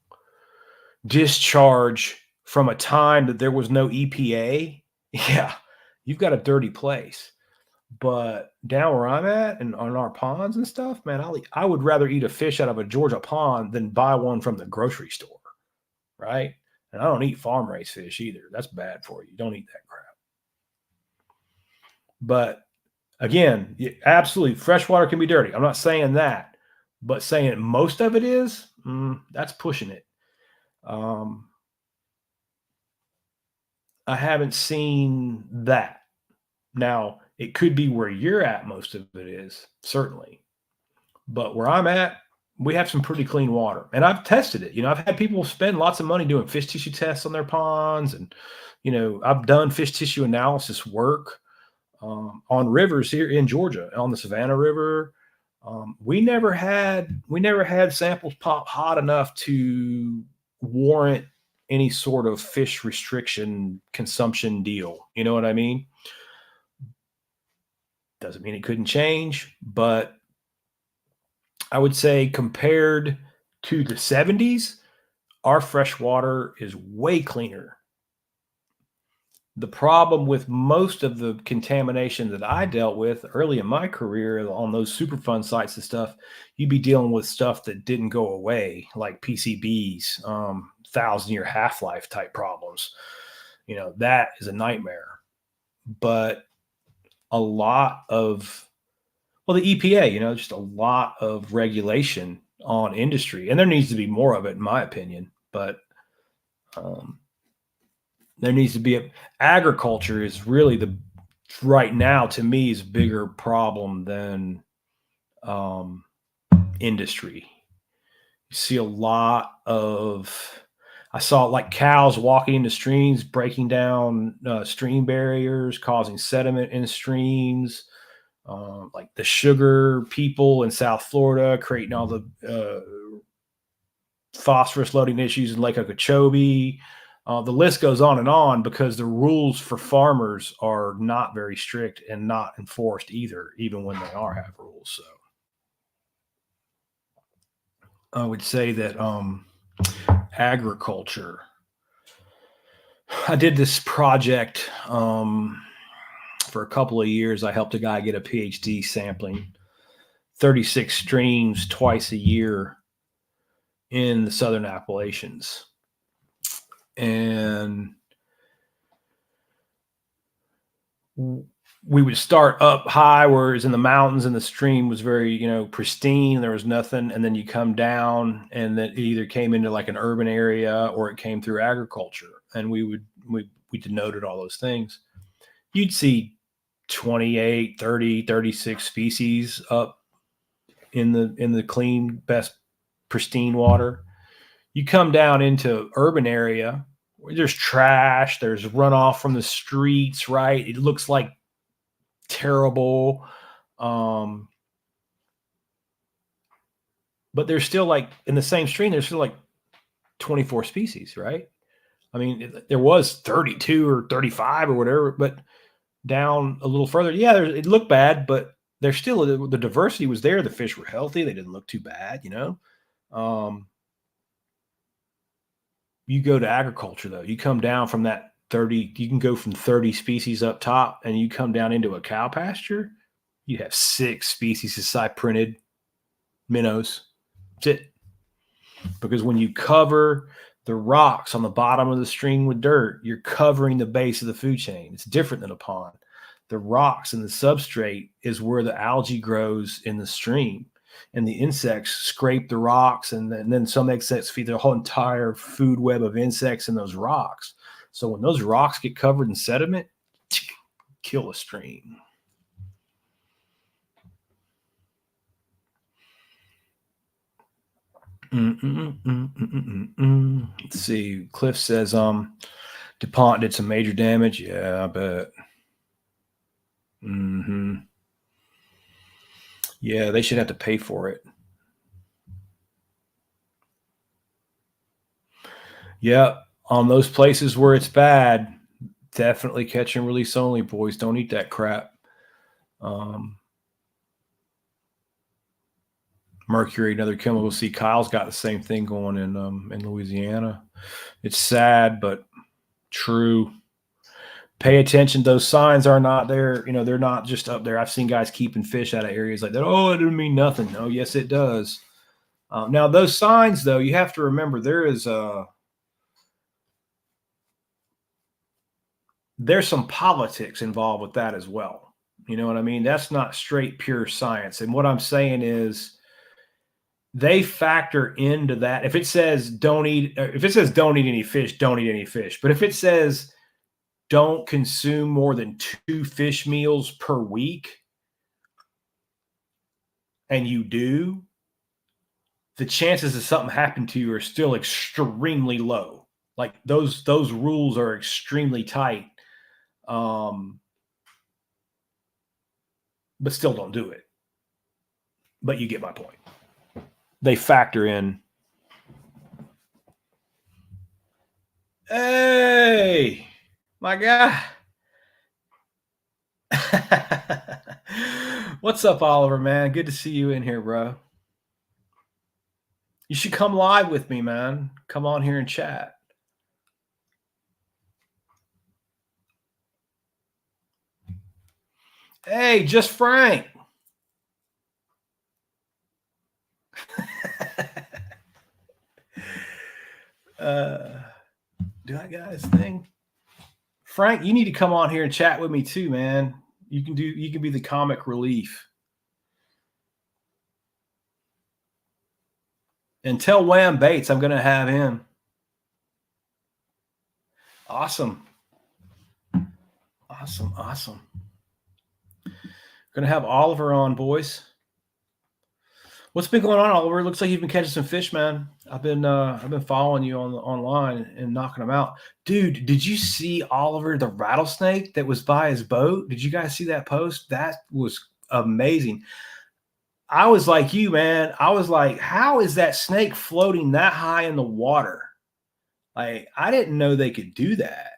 discharge from a time that there was no EPA, yeah, you've got a dirty place. But down where I'm at and on our ponds and stuff, man, I would rather eat a fish out of a Georgia pond than buy one from the grocery store, right? And I don't eat farm raised fish either. That's bad for you. Don't eat that crap. But again, absolutely, freshwater can be dirty. I'm not saying that, but saying most of it is, that's pushing it. Um, I haven't seen that. Now, it could be where you're at, most of it is, certainly. But where I'm at, we have some pretty clean water. And I've tested it. I've had people spend lots of money doing fish tissue tests on their ponds. And, I've done fish tissue analysis work on rivers here in Georgia, on the Savannah River. We never had samples pop hot enough to warrant any sort of fish restriction consumption deal. You know what I mean? Doesn't mean it couldn't change, but I would say compared to the 70s, our fresh water is way cleaner. The problem with most of the contamination that I dealt with early in my career on those Superfund sites and stuff, you'd be dealing with stuff that didn't go away, like PCBs, 1,000-year half-life type problems. That is a nightmare. But a lot of well, the EPA, just a lot of regulation on industry, and there needs to be more of it, in my opinion. But um, there needs to be agriculture is really the right now to me is a bigger problem than um, industry. You see a lot of I saw like cows walking into streams, breaking down stream barriers, causing sediment in streams. Like the sugar people in South Florida creating all the phosphorus loading issues in Lake Okeechobee. The list goes on because the rules for farmers are not very strict and not enforced either, even when they are have rules. So I would say that agriculture. I did this project for a couple of years. I helped a guy get a PhD sampling 36 streams twice a year in the Southern Appalachians. And we would start up high where it's in the mountains and the stream was very, pristine. There was nothing. And then you come down and then it either came into like an urban area or it came through agriculture. And we denoted all those things. You'd see 28, 30, 36 species up in the clean, best pristine water. You come down into urban area where there's trash, there's runoff from the streets, right? It looks like terrible. Um, but there's still like in the same stream, there's still like 24 species, right? I mean, there was 32 or 35 or whatever, but down a little further, yeah, it looked bad, but there's still the diversity was there. The fish were healthy; they didn't look too bad. Um, you go to agriculture though, you come down from that 30, you can go from 30 species up top, and you come down into a cow pasture, you have 6 species of cyprinid minnows. That's it. Because when you cover the rocks on the bottom of the stream with dirt, you're covering the base of the food chain. It's different than a pond. The rocks and the substrate is where the algae grows in the stream. And the insects scrape the rocks, and then some insects feed their whole entire food web of insects in those rocks. So when those rocks get covered in sediment, kill a stream. Let's see. Cliff says, DuPont did some major damage. Yeah, I bet. Yeah, they should have to pay for it. Yeah, on those places where it's bad, definitely catch and release only, boys. Don't eat that crap. Um, Mercury, another chemical. See, Kyle's got the same thing going in Louisiana. It's sad, but true. Pay attention. Those signs are not there. You know, they're not just up there. I've seen guys keeping fish out of areas like that. Oh, it didn't mean nothing. No, yes, it does. Now, those signs, though, you have to remember there's some politics involved with that as well. You know what I mean? That's not straight pure science. And what I'm saying is they factor into that. If it says don't eat any fish, don't eat any fish. But if it says don't consume more than 2 fish meals per week, and you do, the chances of something happening to you are still extremely low. Like those rules are extremely tight. Um, but still don't do it. But you get my point. They factor in. Hey, my guy. What's up, Oliver, man? Good to see you in here, bro. You should come live with me, man. Come on here and chat. Hey, just Frank. uh, do I got his thing? Frank, you need to come on here and chat with me too, man. You can be the comic relief. And tell Wham Bates I'm gonna have him. Awesome. Awesome. Awesome. Gonna have Oliver on, boys. What's been going on, Oliver? It looks like you've been catching some fish, man. I've been following you online and knocking them out. Dude, did you see Oliver the rattlesnake that was by his boat? Did you guys see that post? That was amazing. I was like you, man. I was like, how is that snake floating that high in the water? Like, I didn't know they could do that.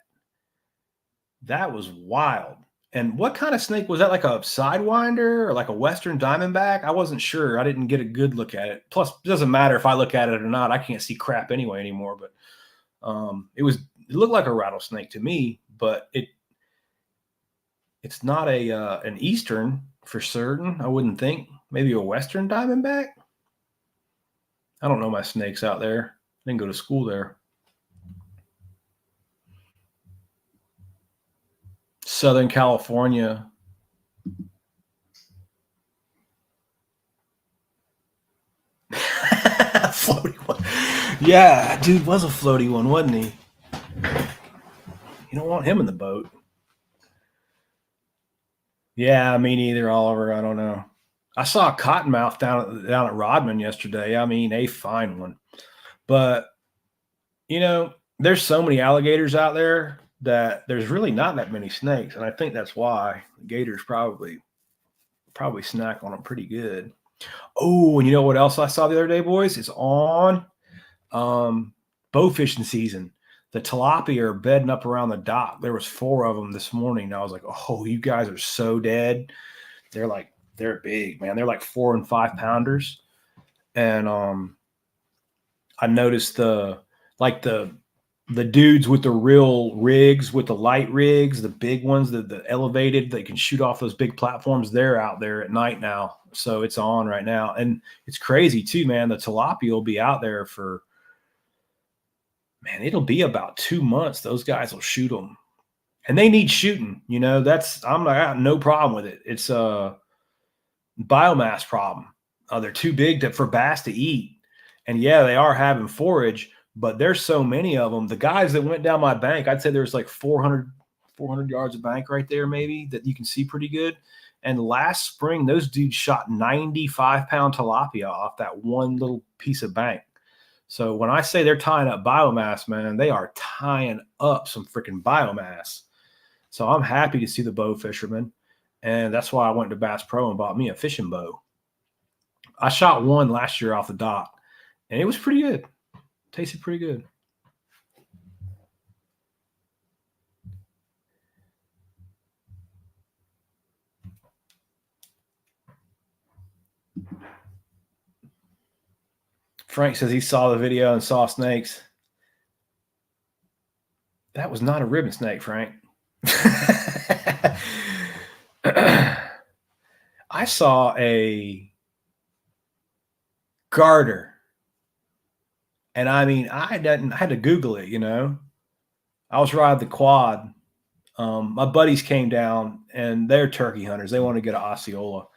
That was wild. And what kind of snake was that? Like a sidewinder or like a Western Diamondback? I wasn't sure. I didn't get a good look at it. Plus, it doesn't matter if I look at it or not. I can't see crap anyway anymore. But it looked like a rattlesnake to me, but it's not an Eastern for certain. I wouldn't think. Maybe a Western Diamondback. I don't know my snakes out there. I didn't go to school there. Southern California. Floaty one. Yeah, dude was a floaty one, wasn't he? You don't want him in the boat. Yeah, me neither, Oliver. I don't know. I saw a cottonmouth down at Rodman yesterday. I mean, a fine one. But you know, there's so many alligators out there that there's really not that many snakes, and I think that's why the gators probably snack on them pretty good. Oh, and you know what else I saw the other day, boys? It's on bow fishing season. The tilapia are bedding up around the dock. There was 4 of them this morning. I was like, oh, you guys are so dead. They're big, man. They're like 4 and 5 pounders. And I noticed the dudes with the real rigs, with the light rigs, the big ones, the elevated, they can shoot off those big platforms. They're out there at night now. So it's on right now. And it's crazy too, man. The tilapia will be out there for, man, it'll be about 2 months. Those guys will shoot them. And they need shooting. You know, I got no problem with it. It's a biomass problem. They're too big for bass to eat. And yeah, they are having forage, but there's so many of them. The guys that went down my bank, I'd say there's like 400 yards of bank right there, maybe, that you can see pretty good. And last spring, those dudes shot 95-pound tilapia off that one little piece of bank. So when I say they're tying up biomass, man, they are tying up some freaking biomass. So I'm happy to see the bow fishermen. And that's why I went to Bass Pro and bought me a fishing bow. I shot one last year off the dock, and it was pretty good. Tasted pretty good. Frank says he saw the video and saw snakes. That was not a ribbon snake, Frank. I saw a garter. And I mean, I had to Google it, you know. I was riding the quad. My buddies came down and they're turkey hunters. They want to get an Osceola.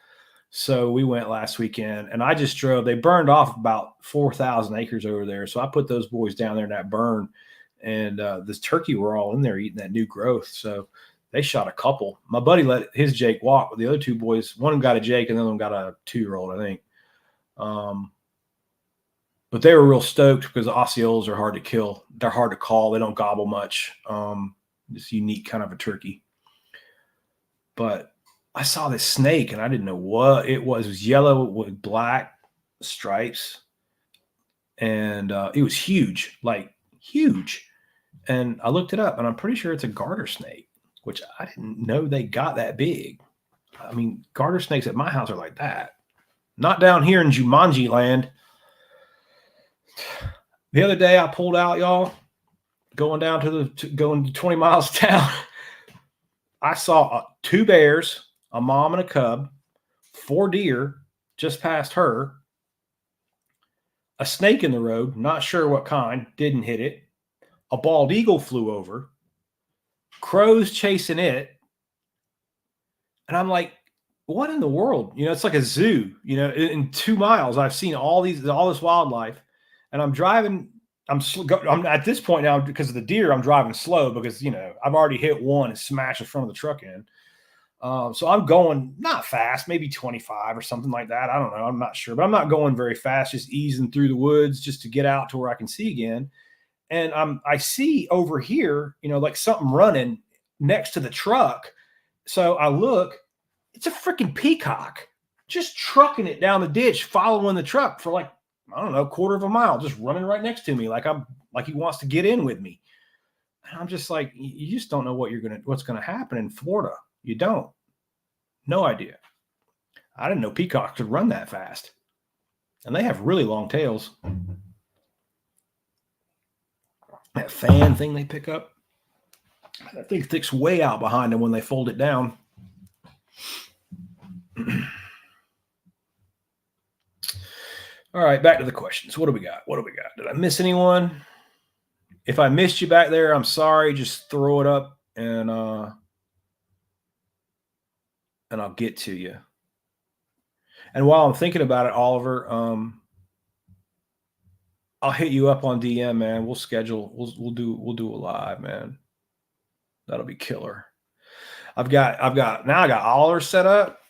So we went last weekend and I just drove. They burned off about 4,000 acres over there. So I put those boys down there in that burn. And this turkey were all in there eating that new growth. So they shot a couple. My buddy let his Jake walk, but the other two boys, one of them got a Jake and the other one got a 2-year-old, I think. But they were real stoked because the Osceolas are hard to kill. They're hard to call. They don't gobble much. This unique kind of a turkey. But I saw this snake and I didn't know what it was. It was yellow with black stripes. And it was huge, like huge. And I looked it up and I'm pretty sure it's a garter snake, which I didn't know they got that big. I mean, garter snakes at my house are like that. Not down here in Jumanji land. The other day I pulled out, y'all, going 20 miles down. I saw 2 bears, a mom and a cub, 4 deer just past her, a snake in the road, not sure what kind, didn't hit it. A bald eagle flew over, crows chasing it. And I'm like, what in the world? You know, it's like a zoo. You know, in 2 miles, I've seen all this wildlife. And I'm driving. I'm at this point now because of the deer. I'm driving slow because, you know, I've already hit one and smashed the front of the truck in. So I'm going not fast, maybe 25 or something like that. I don't know. I'm not sure, but I'm not going very fast. Just easing through the woods just to get out to where I can see again. And I see over here, you know, like something running next to the truck. So I look. It's a freaking peacock, just trucking it down the ditch, following the truck for like, I don't know, 1/4 mile, just running right next to me, like he wants to get in with me. And I'm just like, you just don't know what's gonna happen in Florida. You don't. No idea. I didn't know peacocks could run that fast, and they have really long tails. That fan thing they pick up, that thing sticks way out behind them when they fold it down. All right, back to the questions. What do we got? Did I miss anyone? If I missed you back there, I'm sorry. Just throw it up and I'll get to you. And while I'm thinking about it, Oliver, I'll hit you up on DM, man. We'll schedule. We'll do a live, man. That'll be killer. I got Oliver set up.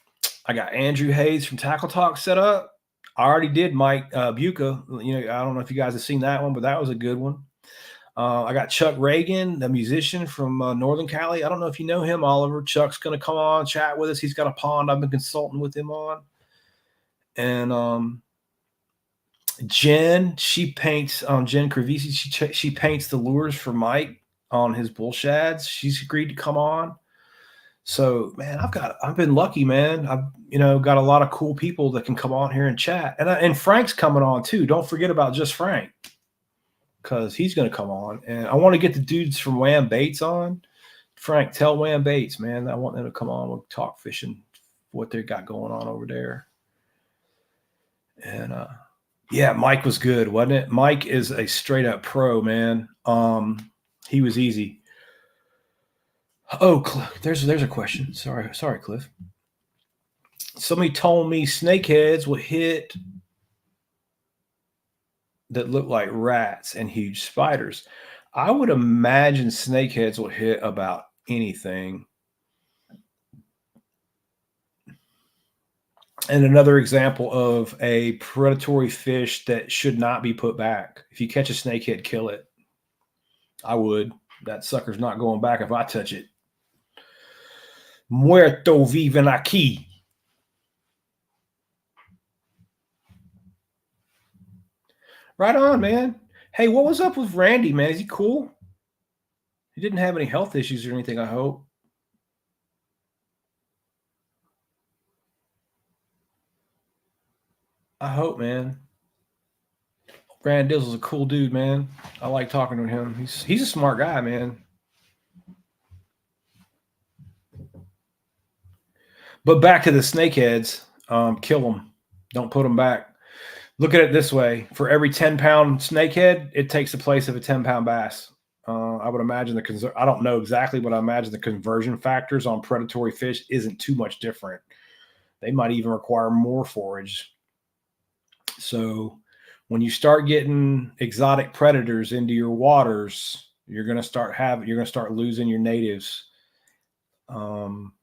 I got Andrew Hayes from Tackle Talk set up. I already did Mike Buca. You know, I don't know if you guys have seen that one, but that was a good one. I got Chuck Reagan, the musician from Northern Cali. I don't know if you know him, Oliver. Chuck's going to come on, chat with us. He's got a pond I've been consulting with him on. And Jen, she paints, Jen Cravisi, she paints the lures for Mike on his bull shads. She's agreed to come on. So, man, I've been lucky, man. I've, you know, got a lot of cool people that can come on here and chat. And Frank's coming on too. Don't forget about just Frank, because he's going to come on. And I want to get the dudes from Wham Baits on. Frank, tell Wham Baits, man, I want them to come on. We'll talk fishing, what they got going on over there. And yeah, Mike was good, wasn't it? Mike is a straight up pro, man. He was easy. Oh, there's a question. Sorry, Cliff. Somebody told me snakeheads will hit that look like rats and huge spiders. I would imagine snakeheads will hit about anything. And another example of a predatory fish that should not be put back. If you catch a snakehead, kill it. I would. That sucker's not going back if I touch it. Muerto viven aquí. Right on, man. Hey, what was up with Randy, man? Is he cool? He didn't have any health issues or anything, I hope. I hope, man. Brand Dizzle's a cool dude, man. I like talking to him. He's a smart guy, man. But back to the snakeheads, kill them. Don't put them back. Look at it this way: for every 10-pound snakehead, it takes the place of a 10-pound bass. I would imagine I don't know exactly, but I imagine the conversion factors on predatory fish isn't too much different. They might even require more forage. So when you start getting exotic predators into your waters, you're going to start losing your natives. Um,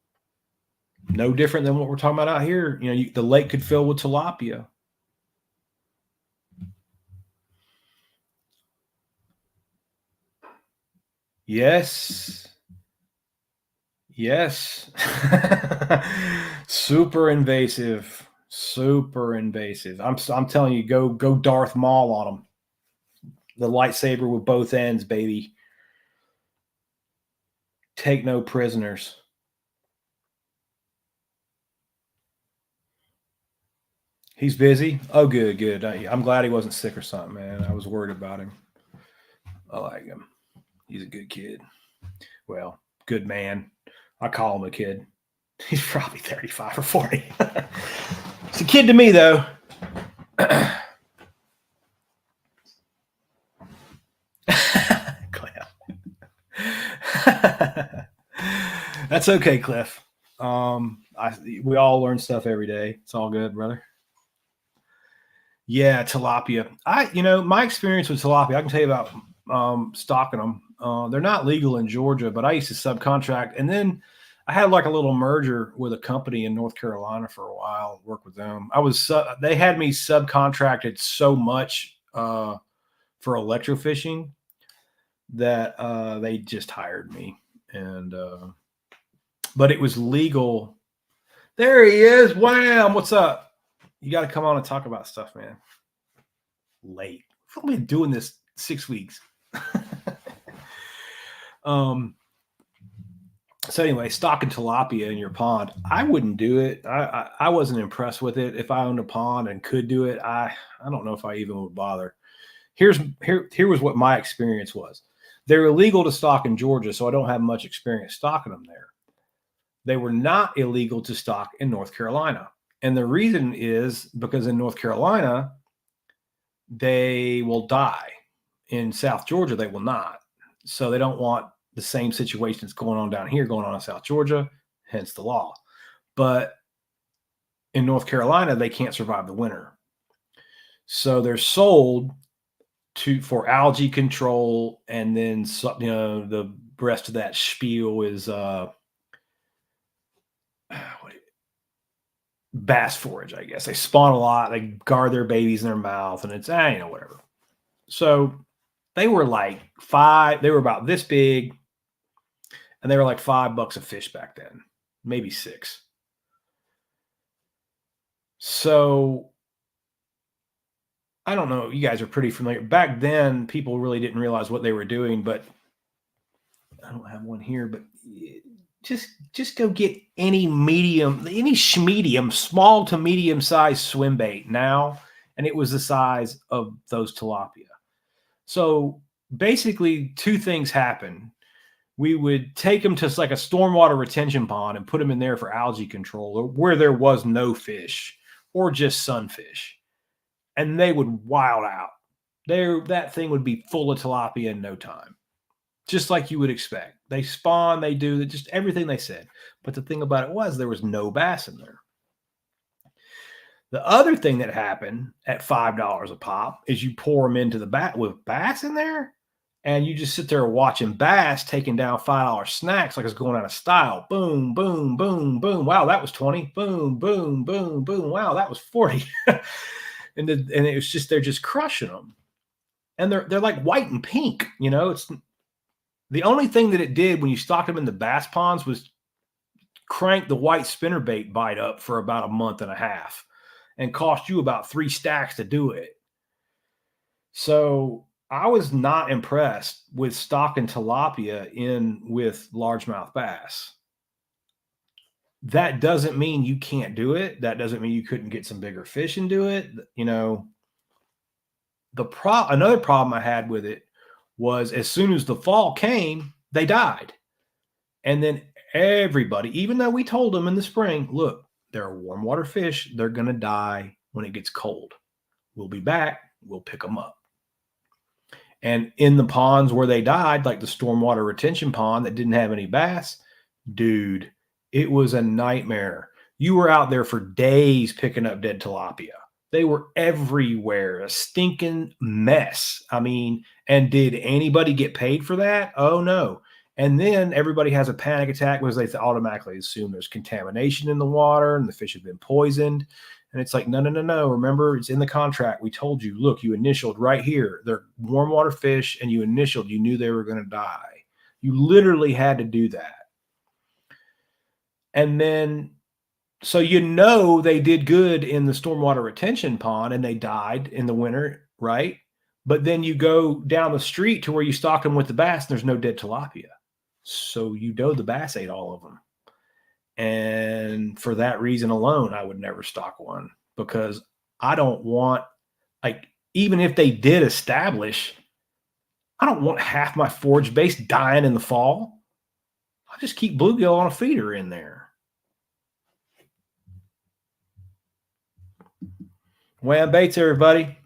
no different than what we're talking about out here. The lake could fill with tilapia. Yes. Yes. Super invasive. Super invasive. I'm telling you, go Darth Maul on them. The lightsaber with both ends, baby. Take no prisoners. He's busy. Oh, good, good. I'm glad he wasn't sick or something, man. I was worried about him. I like him. He's a good kid. Well, good man. I call him a kid. He's probably 35 or 40. It's a kid to me, though. Cliff. That's okay, Cliff. We all learn stuff every day. It's all good, brother. Yeah, tilapia. My experience with tilapia, I can tell you about stocking them. They're not legal in Georgia, but I used to subcontract, and then I had like a little merger with a company in North Carolina for a while. Work with them. They had me subcontracted so much for electrofishing that they just hired me, and but it was legal. There he is. Wham! What's up? You got to come on and talk about stuff, man. Late. I've only been doing this 6 weeks. um. So anyway, stocking tilapia in your pond, I wouldn't do it. I wasn't impressed with it. If I owned a pond and could do it, I don't know if I even would bother. Here was what my experience was. They're illegal to stock in Georgia, so I don't have much experience stocking them there. They were not illegal to stock in North Carolina. And the reason is because in North Carolina, they will die. In South Georgia, they will not. So they don't want the same situation that's going on down here going on in South Georgia, hence the law. But in North Carolina, they can't survive the winter. So they're sold for algae control, and then the rest of that spiel is bass forage, I guess. They spawn a lot, they guard their babies in their mouth, and it's whatever. So they were about this big, and they were like $5 a fish back then, maybe 6. So I don't know. You guys are pretty familiar. Back then, people really didn't realize what they were doing, but I don't have one here, but just go get any medium, small to medium sized swim bait now, and it was the size of those tilapia. So basically, two things happen. We would take them to like a stormwater retention pond and put them in there for algae control, or where there was no fish or just sunfish, and they would wild out. That thing would be full of tilapia in no time, just like you would expect. They spawn, they do just everything they said. But the thing about it was there was no bass in there. The other thing that happened at $5 a pop is you pour them into the bat with bass in there, and you just sit there watching bass taking down $5 snacks like it's going out of style. Boom, boom, boom, boom. Wow, that was 20. Boom, boom, boom, boom. Wow, that was 40. and it was just they're just crushing them, and they're like white and pink. It's the only thing that it did when you stocked them in the bass ponds was crank the white spinnerbait bite up for about a month and a half, and cost you about 3 stacks to do it. So I was not impressed with stocking tilapia in with largemouth bass. That doesn't mean you can't do it. That doesn't mean you couldn't get some bigger fish and do it. You know, another problem I had with it was as soon as the fall came, they died. And then everybody, even though we told them in the spring, look, they're warm water fish, they're going to die when it gets cold. We'll be back, we'll pick them up. And in the ponds where they died, like the stormwater retention pond that didn't have any bass, dude, it was a nightmare. You were out there for days picking up dead tilapia. They were everywhere, a stinking mess. I mean, and did anybody get paid for that? Oh no. And then everybody has a panic attack because they automatically assume there's contamination in the water and the fish have been poisoned. And it's like, no, no, no, no. Remember, it's in the contract. We told you, look, you initialed right here. They're warm water fish, and you initialed. You knew they were going to die. You literally had to do that. And then, so they did good in the stormwater retention pond and they died in the winter, right? But then you go down the street to where you stock them with the bass, and there's no dead tilapia. So the bass ate all of them. And for that reason alone, I would never stock one because I don't want, like, even if they did establish, I don't want half my forage base dying in the fall. I'll just keep bluegill on a feeder in there. Wham Baits, everybody.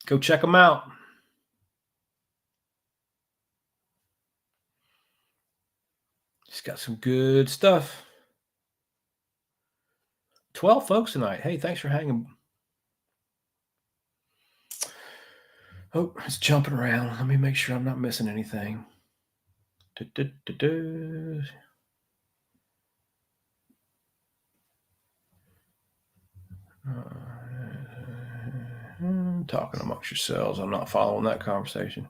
Go check them out. Just got some good stuff. 12 folks tonight. Hey, thanks for hanging. Oh, it's jumping around. Let me make sure I'm not missing anything. Talking amongst yourselves. I'm not following that conversation.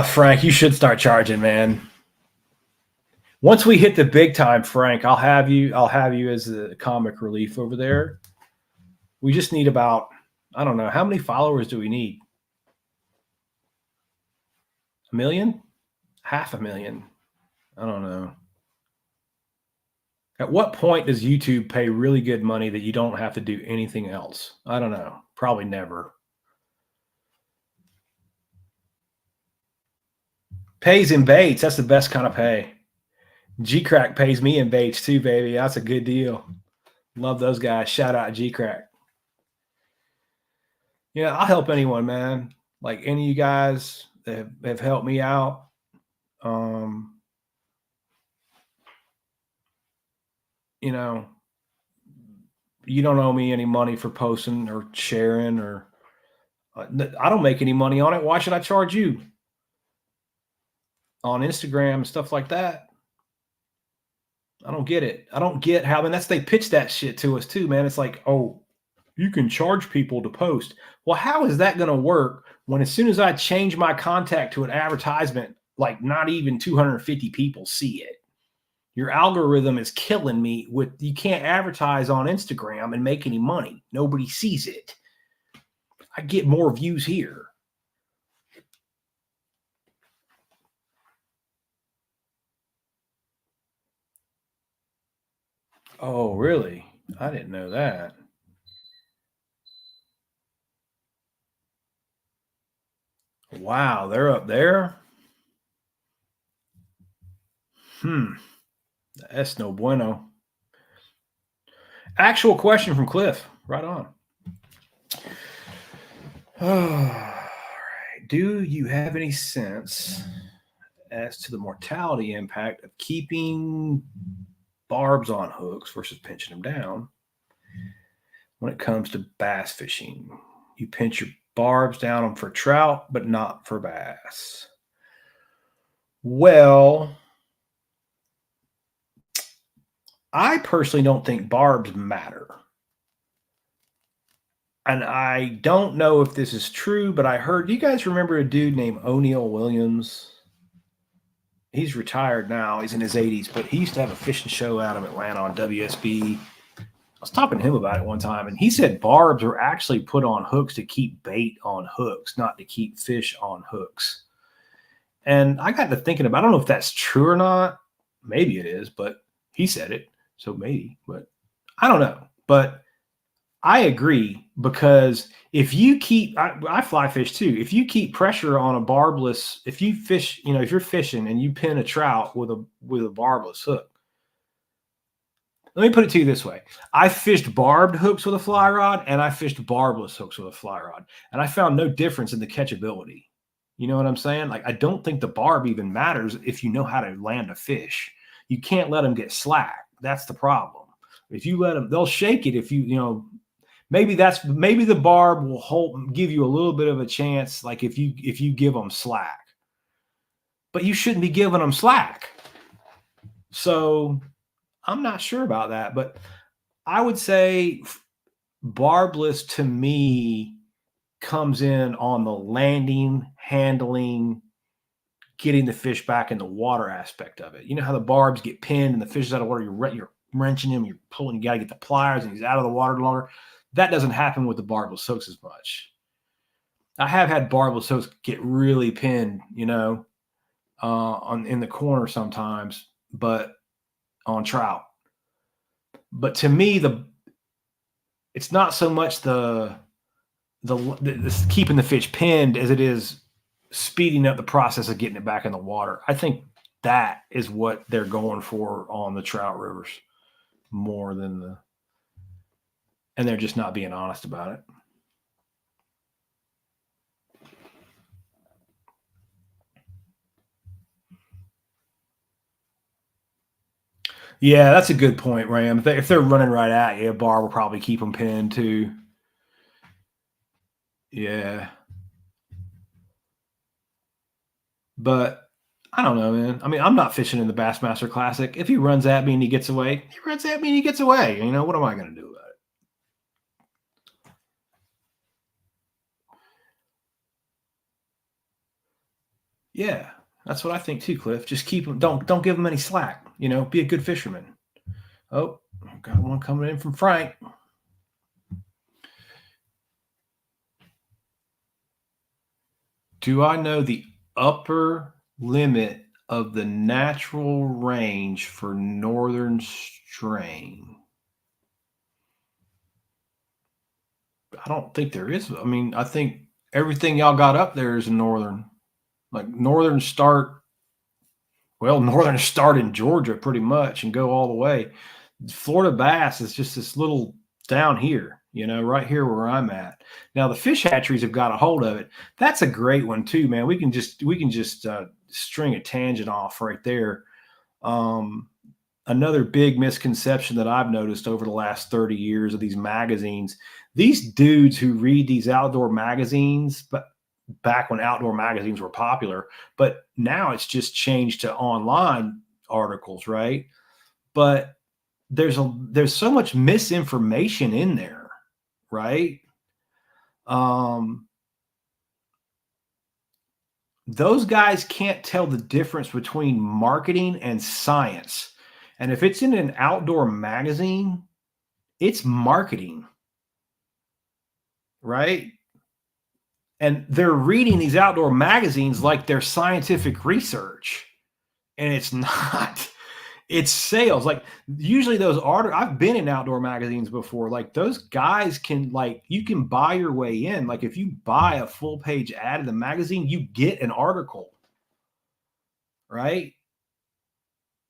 Frank, you should start charging, man. Once we hit the big time, Frank, I'll have you as a comic relief over there. We just need about, I don't know, how many followers do we need? 1 million? 500,000? I don't know. At what point does YouTube pay really good money that you don't have to do anything else? I don't know. Probably never. Pays in baits. That's the best kind of pay. G-Crack pays me in baits too, baby. That's a good deal. Love those guys. Shout out G-Crack. Yeah, I'll help anyone, man. Like any of you guys that have helped me out. You know, you don't owe me any money for posting or sharing or I don't make any money on it. Why should I charge you? On Instagram and stuff like that. I don't get it. I don't get how, and they pitch that shit to us too, man. It's like, oh, you can charge people to post. Well, how is that going to work when as soon as I change my contact to an advertisement, like not even 250 people see it? Your algorithm is killing me with, you can't advertise on Instagram and make any money. Nobody sees it. I get more views here. Oh, really? I didn't know that. Wow, they're up there? That's no bueno. Actual question from Cliff. Right on. All right. Do you have any sense as to the mortality impact of keeping barbs on hooks versus pinching them down when it comes to bass fishing? You pinch your barbs down them for trout, but not for bass. Well, I personally don't think barbs matter. And I don't know if this is true, but I heard, do you guys remember a dude named O'Neal Williams? He's retired now. He's in his 80s, but he used to have a fishing show out of Atlanta on WSB. I was talking to him about it one time, and he said barbs are actually put on hooks to keep bait on hooks, not to keep fish on hooks. And I got to thinking about, I don't know if that's true or not. Maybe it is, but he said it. So maybe, but I don't know. But I agree, because if you keep, I fly fish too. If you keep pressure on a barbless, if you fish, if you're fishing and you pin a trout with a barbless hook, let me put it to you this way. I fished barbed hooks with a fly rod and I fished barbless hooks with a fly rod, and I found no difference in the catchability. You know what I'm saying? Like, I don't think the barb even matters if you know how to land a fish. You can't let them get slack. That's the problem. If you let them, they'll shake it. If maybe the barb will give you a little bit of a chance, like if you give them slack, but you shouldn't be giving them slack. So I'm not sure about that, but I would say barbless to me comes in on the landing, handling, getting the fish back in the water aspect of it. You know how the barbs get pinned and the fish is out of water, you're wrenching him, you're pulling, you got to get the pliers and he's out of the water longer. That doesn't happen with the barbless hooks as much. I have had barbless hooks get really pinned, in the corner sometimes, but on trout. But to me, it's not so much the keeping the fish pinned as it is speeding up the process of getting it back in the water. I think that is what they're going for on the trout rivers more than and they're just not being honest about it. Yeah, that's a good point, Ram. If they're running right at you, a bar will probably keep them pinned too. Yeah. But I don't know, man. I mean, I'm not fishing in the Bassmaster Classic. If he runs at me and he gets away, he runs at me and he gets away. What am I going to do about it? Yeah, that's what I think too, Cliff. Just keep him. Don't give him any slack. Be a good fisherman. Oh, got one coming in from Frank. Do I know the upper limit of the natural range for northern strain? I don't think there is. I mean, I think everything y'all got up there is northern. Like northern start in Georgia pretty much and go all the way. Florida bass is just this little down here, right here where I'm at. Now the fish hatcheries have got a hold of it. That's a great one too, man. We can just string a tangent off right there. Another big misconception that I've noticed over the last 30 years of these magazines, these dudes who read these outdoor magazines, but back when outdoor magazines were popular, but now it's just changed to online articles, right? But there's so much misinformation in there, right? Those guys can't tell the difference between marketing and science. And if it's in an outdoor magazine, it's marketing, right? And they're reading these outdoor magazines like they're scientific research, and it's not. It's sales. Like usually those I've been in outdoor magazines before. Like those guys you can buy your way in. Like if you buy a full page ad in the magazine, you get an article, right?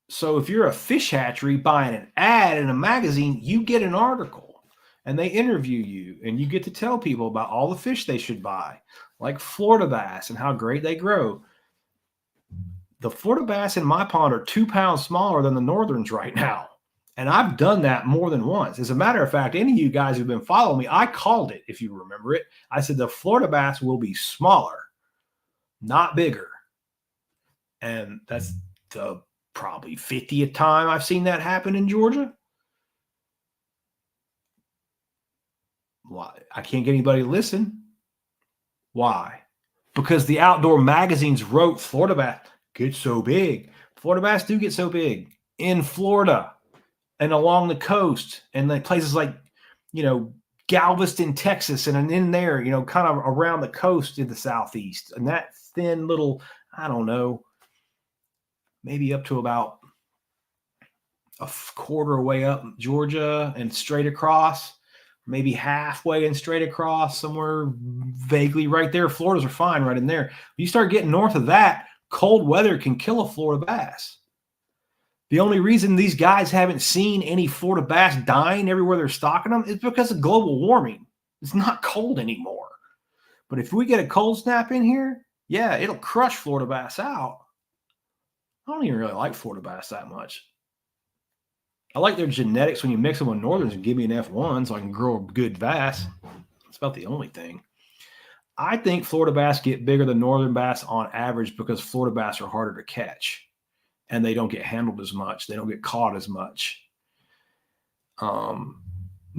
So if you're a fish hatchery buying an ad in a magazine, you get an article and they interview you and you get to tell people about all the fish they should buy, like Florida bass and how great they grow. The Florida bass in my pond are 2 pounds smaller than the northerns right now. And I've done that more than once. As a matter of fact, any of you guys who've been following me, I called it, if you remember it. I said the Florida bass will be smaller, not bigger. And that's the probably 50th time I've seen that happen in Georgia. Why? I can't get anybody to listen. Why? Because the outdoor magazines wrote Florida bass. get so big. Florida bass do get so big in Florida and along the coast and like places like, you know, Galveston, Texas, and in there, you know, kind of around the coast in the southeast. And that thin little, I don't know, maybe up to about a quarter way up Georgia and straight across, maybe halfway and straight across, somewhere vaguely right there. Floridas are fine right in there. You start getting north of that, cold weather can kill a Florida bass. The only reason these guys haven't seen any Florida bass dying everywhere they're stocking them is because of global warming. It's not cold anymore. But if we get a cold snap in here, yeah, it'll crush Florida bass out. I don't even really like Florida bass that much. I like their genetics when you mix them with Northerns and give me an F1 so I can grow a good bass. That's about the only thing. I think Florida bass get bigger than Northern bass on average because Florida bass are harder to catch and they don't get handled as much. They don't get caught as much. Now,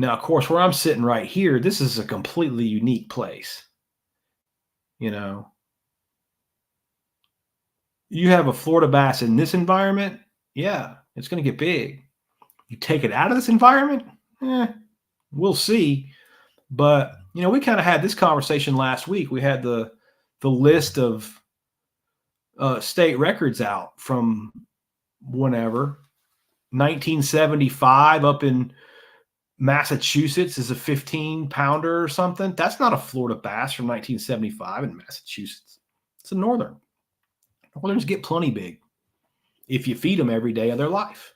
of course, where I'm sitting right here, this is a completely unique place. You know, you have a Florida bass in this environment, yeah, it's going to get big. You take it out of this environment, we'll see. But you know, we kind of had this conversation last week. We had the list of state records out from whenever 1975 up in Massachusetts is a 15-pounder or something. That's not a Florida bass from 1975 in Massachusetts. It's a northern. Northerns get plenty big if you feed them every day of their life.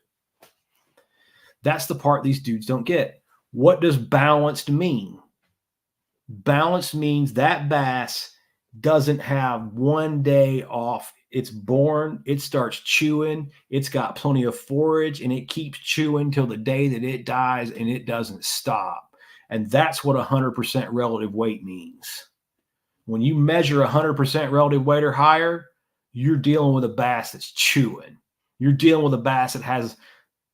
That's the part these dudes don't get. What does balanced mean? Balanced means that bass doesn't have one day off. It's born, it starts chewing, it's got plenty of forage, and it keeps chewing till the day that it dies, and it doesn't stop. And that's what 100% relative weight means. When you measure 100% relative weight or higher, you're dealing with a bass that's chewing. You're dealing with a bass that has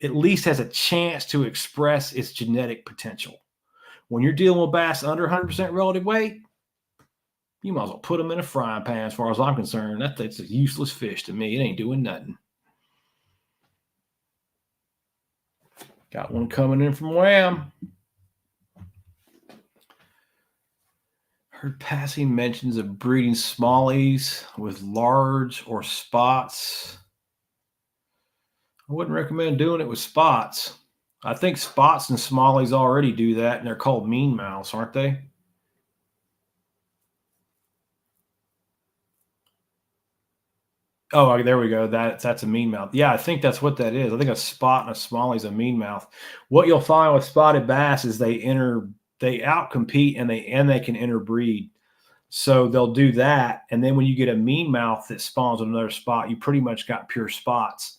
at least has a chance to express its genetic potential. When you're dealing with bass under 100% relative weight, you might as well put them in a frying pan as far as I'm concerned. That's a useless fish to me. It ain't doing nothing. Got one coming in from Wham. Heard passing mentions of breeding smallies with large or spots. I wouldn't recommend doing it with spots. I think spots and smallies already do that, and they're called mean mouths, aren't they? Oh, there we go. That's a mean mouth. Yeah, I think that's what that is. I think a spot and a smallie is a mean mouth. What you'll find with spotted bass is they outcompete and they can interbreed. So they'll do that, and then when you get a mean mouth that spawns another spot, you pretty much got pure spots.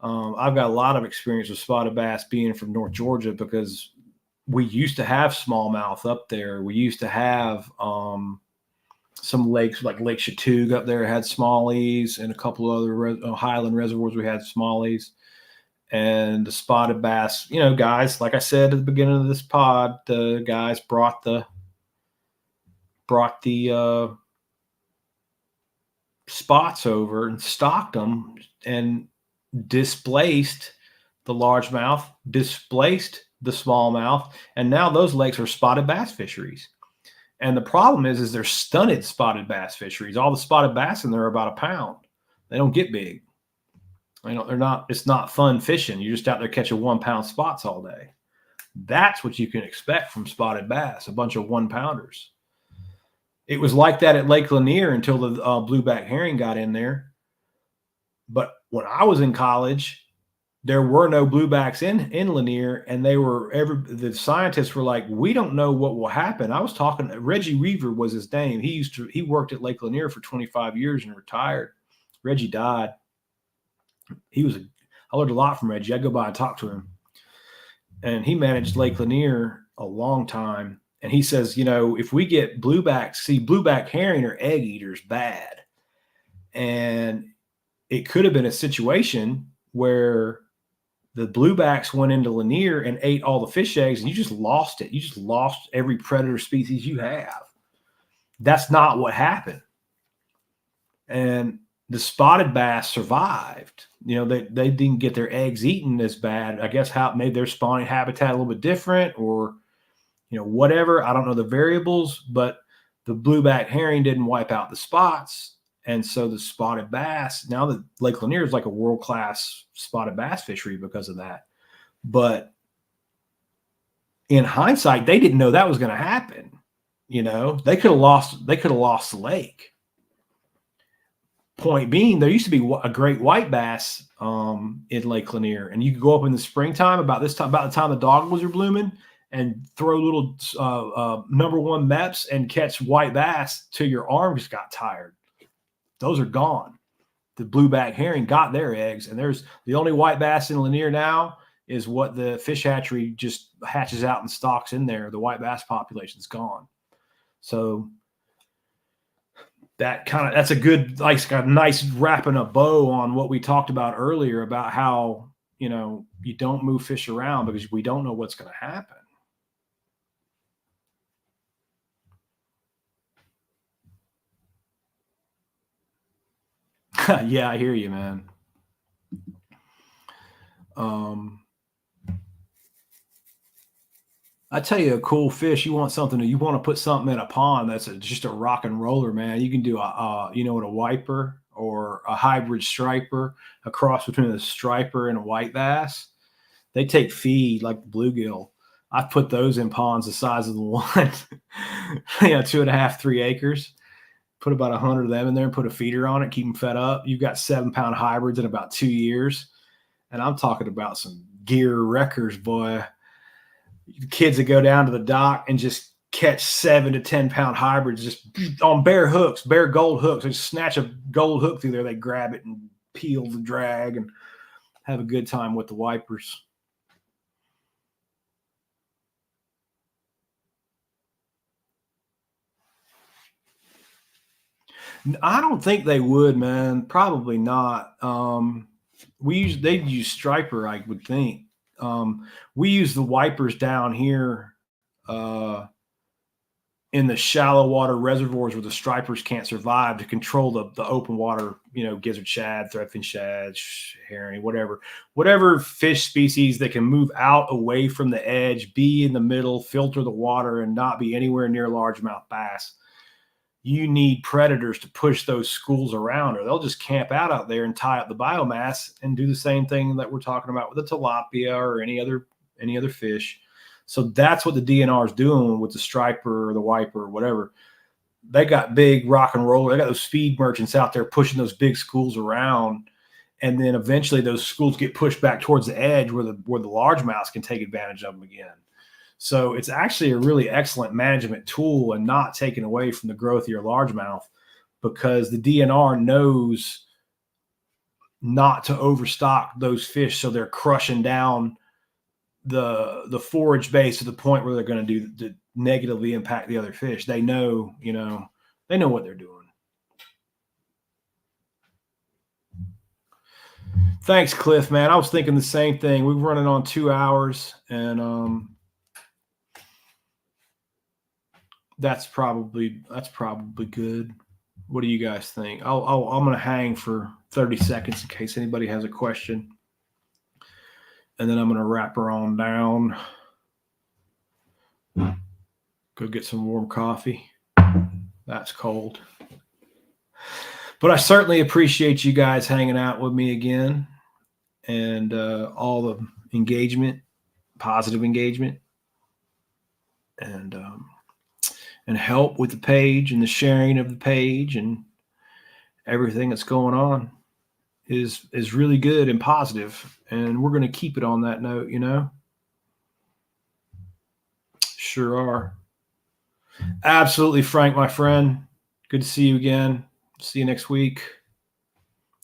I've got a lot of experience with spotted bass being from North Georgia because we used to have smallmouth up there. We used to have some lakes like Lake Chattooga up there had smallies, and a couple of other highland reservoirs we had smallies. And the spotted bass, you know, guys, like I said at the beginning of this pod, the guys brought the spots over and stocked them and displaced the largemouth, displaced the smallmouth, and now those lakes are spotted bass fisheries. And the problem is they're stunted spotted bass fisheries. All the spotted bass in there are about a pound. They don't get big. You know, they're not. It's not fun fishing. You're just out there catching 1 pound spots all day. That's what you can expect from spotted bass, a bunch of 1 pounders. It was like that at Lake Lanier until the blueback herring got in there. But when I was in college, there were no bluebacks in Lanier, and the scientists were like, we don't know what will happen. I was talking, Reggie Weaver was his name. He worked at Lake Lanier for 25 years and retired. Reggie died. I learned a lot from Reggie. I go by and talk to him. And he managed Lake Lanier a long time. And he says, you know, if we get blueback herring are egg eaters bad. And it could have been a situation where the bluebacks went into Lanier and ate all the fish eggs, and you just lost it. You just lost every predator species you have. That's not what happened. And the spotted bass survived. They didn't get their eggs eaten as bad. I guess maybe their spawning habitat a little bit different, or whatever. I don't know the variables, but the blueback herring didn't wipe out the spots. And so the spotted bass, now that Lake Lanier is like a world-class spotted bass fishery because of that. But in hindsight, they didn't know that was going to happen. They could have lost the lake. Point being, there used to be a great white bass in Lake Lanier, and you could go up in the springtime about the time the dogwoods are blooming, and throw little number one meps and catch white bass till your arms got tired. Those are gone. The blueback herring got their eggs, and there's the only white bass in Lanier now is what the fish hatchery just hatches out and stocks in there. The white bass population's gone. So that's a good, like a nice wrapping a bow on what we talked about earlier about how, you don't move fish around because we don't know what's going to happen. Yeah, I hear you, man. I tell you, a cool fish. You want to put something in a pond that's just a rock and roller, man. You can do a wiper or a hybrid striper, a cross between a striper and a white bass. They take feed like the bluegill. I've put those in ponds the size of the one, 2.5, 3 acres. Put about 100 of them in there and put a feeder on it, keep them fed up. You've got 7-pound hybrids in about 2 years. And I'm talking about some gear wreckers, boy. The kids that go down to the dock and just catch 7 to 10-pound hybrids just on bare gold hooks. They just snatch a gold hook through there. They grab it and peel the drag and have a good time with the wipers. I don't think they would, man. Probably not. They'd use striper, I would think. We use the wipers down here in the shallow water reservoirs where the stripers can't survive to control the open water, gizzard shad, threadfin shad, herring, whatever fish species that can move out away from the edge, be in the middle, filter the water, and not be anywhere near largemouth bass. You need predators to push those schools around, or they'll just camp out there and tie up the biomass and do the same thing that we're talking about with the tilapia or any other fish. So that's what the DNR is doing with the striper or the wiper or whatever. They got big rock and roller. They got those speed merchants out there pushing those big schools around. And then eventually those schools get pushed back towards the edge where the largemouths can take advantage of them again. So it's actually a really excellent management tool and not taken away from the growth of your largemouth, because the DNR knows not to overstock those fish. So they're crushing down the forage base to the point where they're going to to negatively impact the other fish. They know, they know what they're doing. Thanks, Cliff, man. I was thinking the same thing. We're running on 2 hours, and that's probably good. What do you guys think? I'm going to hang for 30 seconds in case anybody has a question, and then I'm going to wrap her on down. Go get some warm coffee. That's cold. But I certainly appreciate you guys hanging out with me again, and all the engagement, positive engagement, and help with the page and the sharing of the page and everything that's going on is really good and positive. And we're going to keep it on that note, Sure are. Absolutely, Frank, my friend. Good to see you again. See you next week.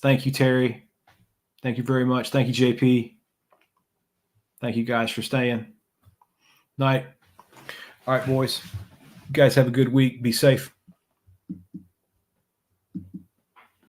Thank you, Terry. Thank you very much. Thank you, JP. Thank you guys for staying. Night. All right, boys. You guys have a good week. Be safe.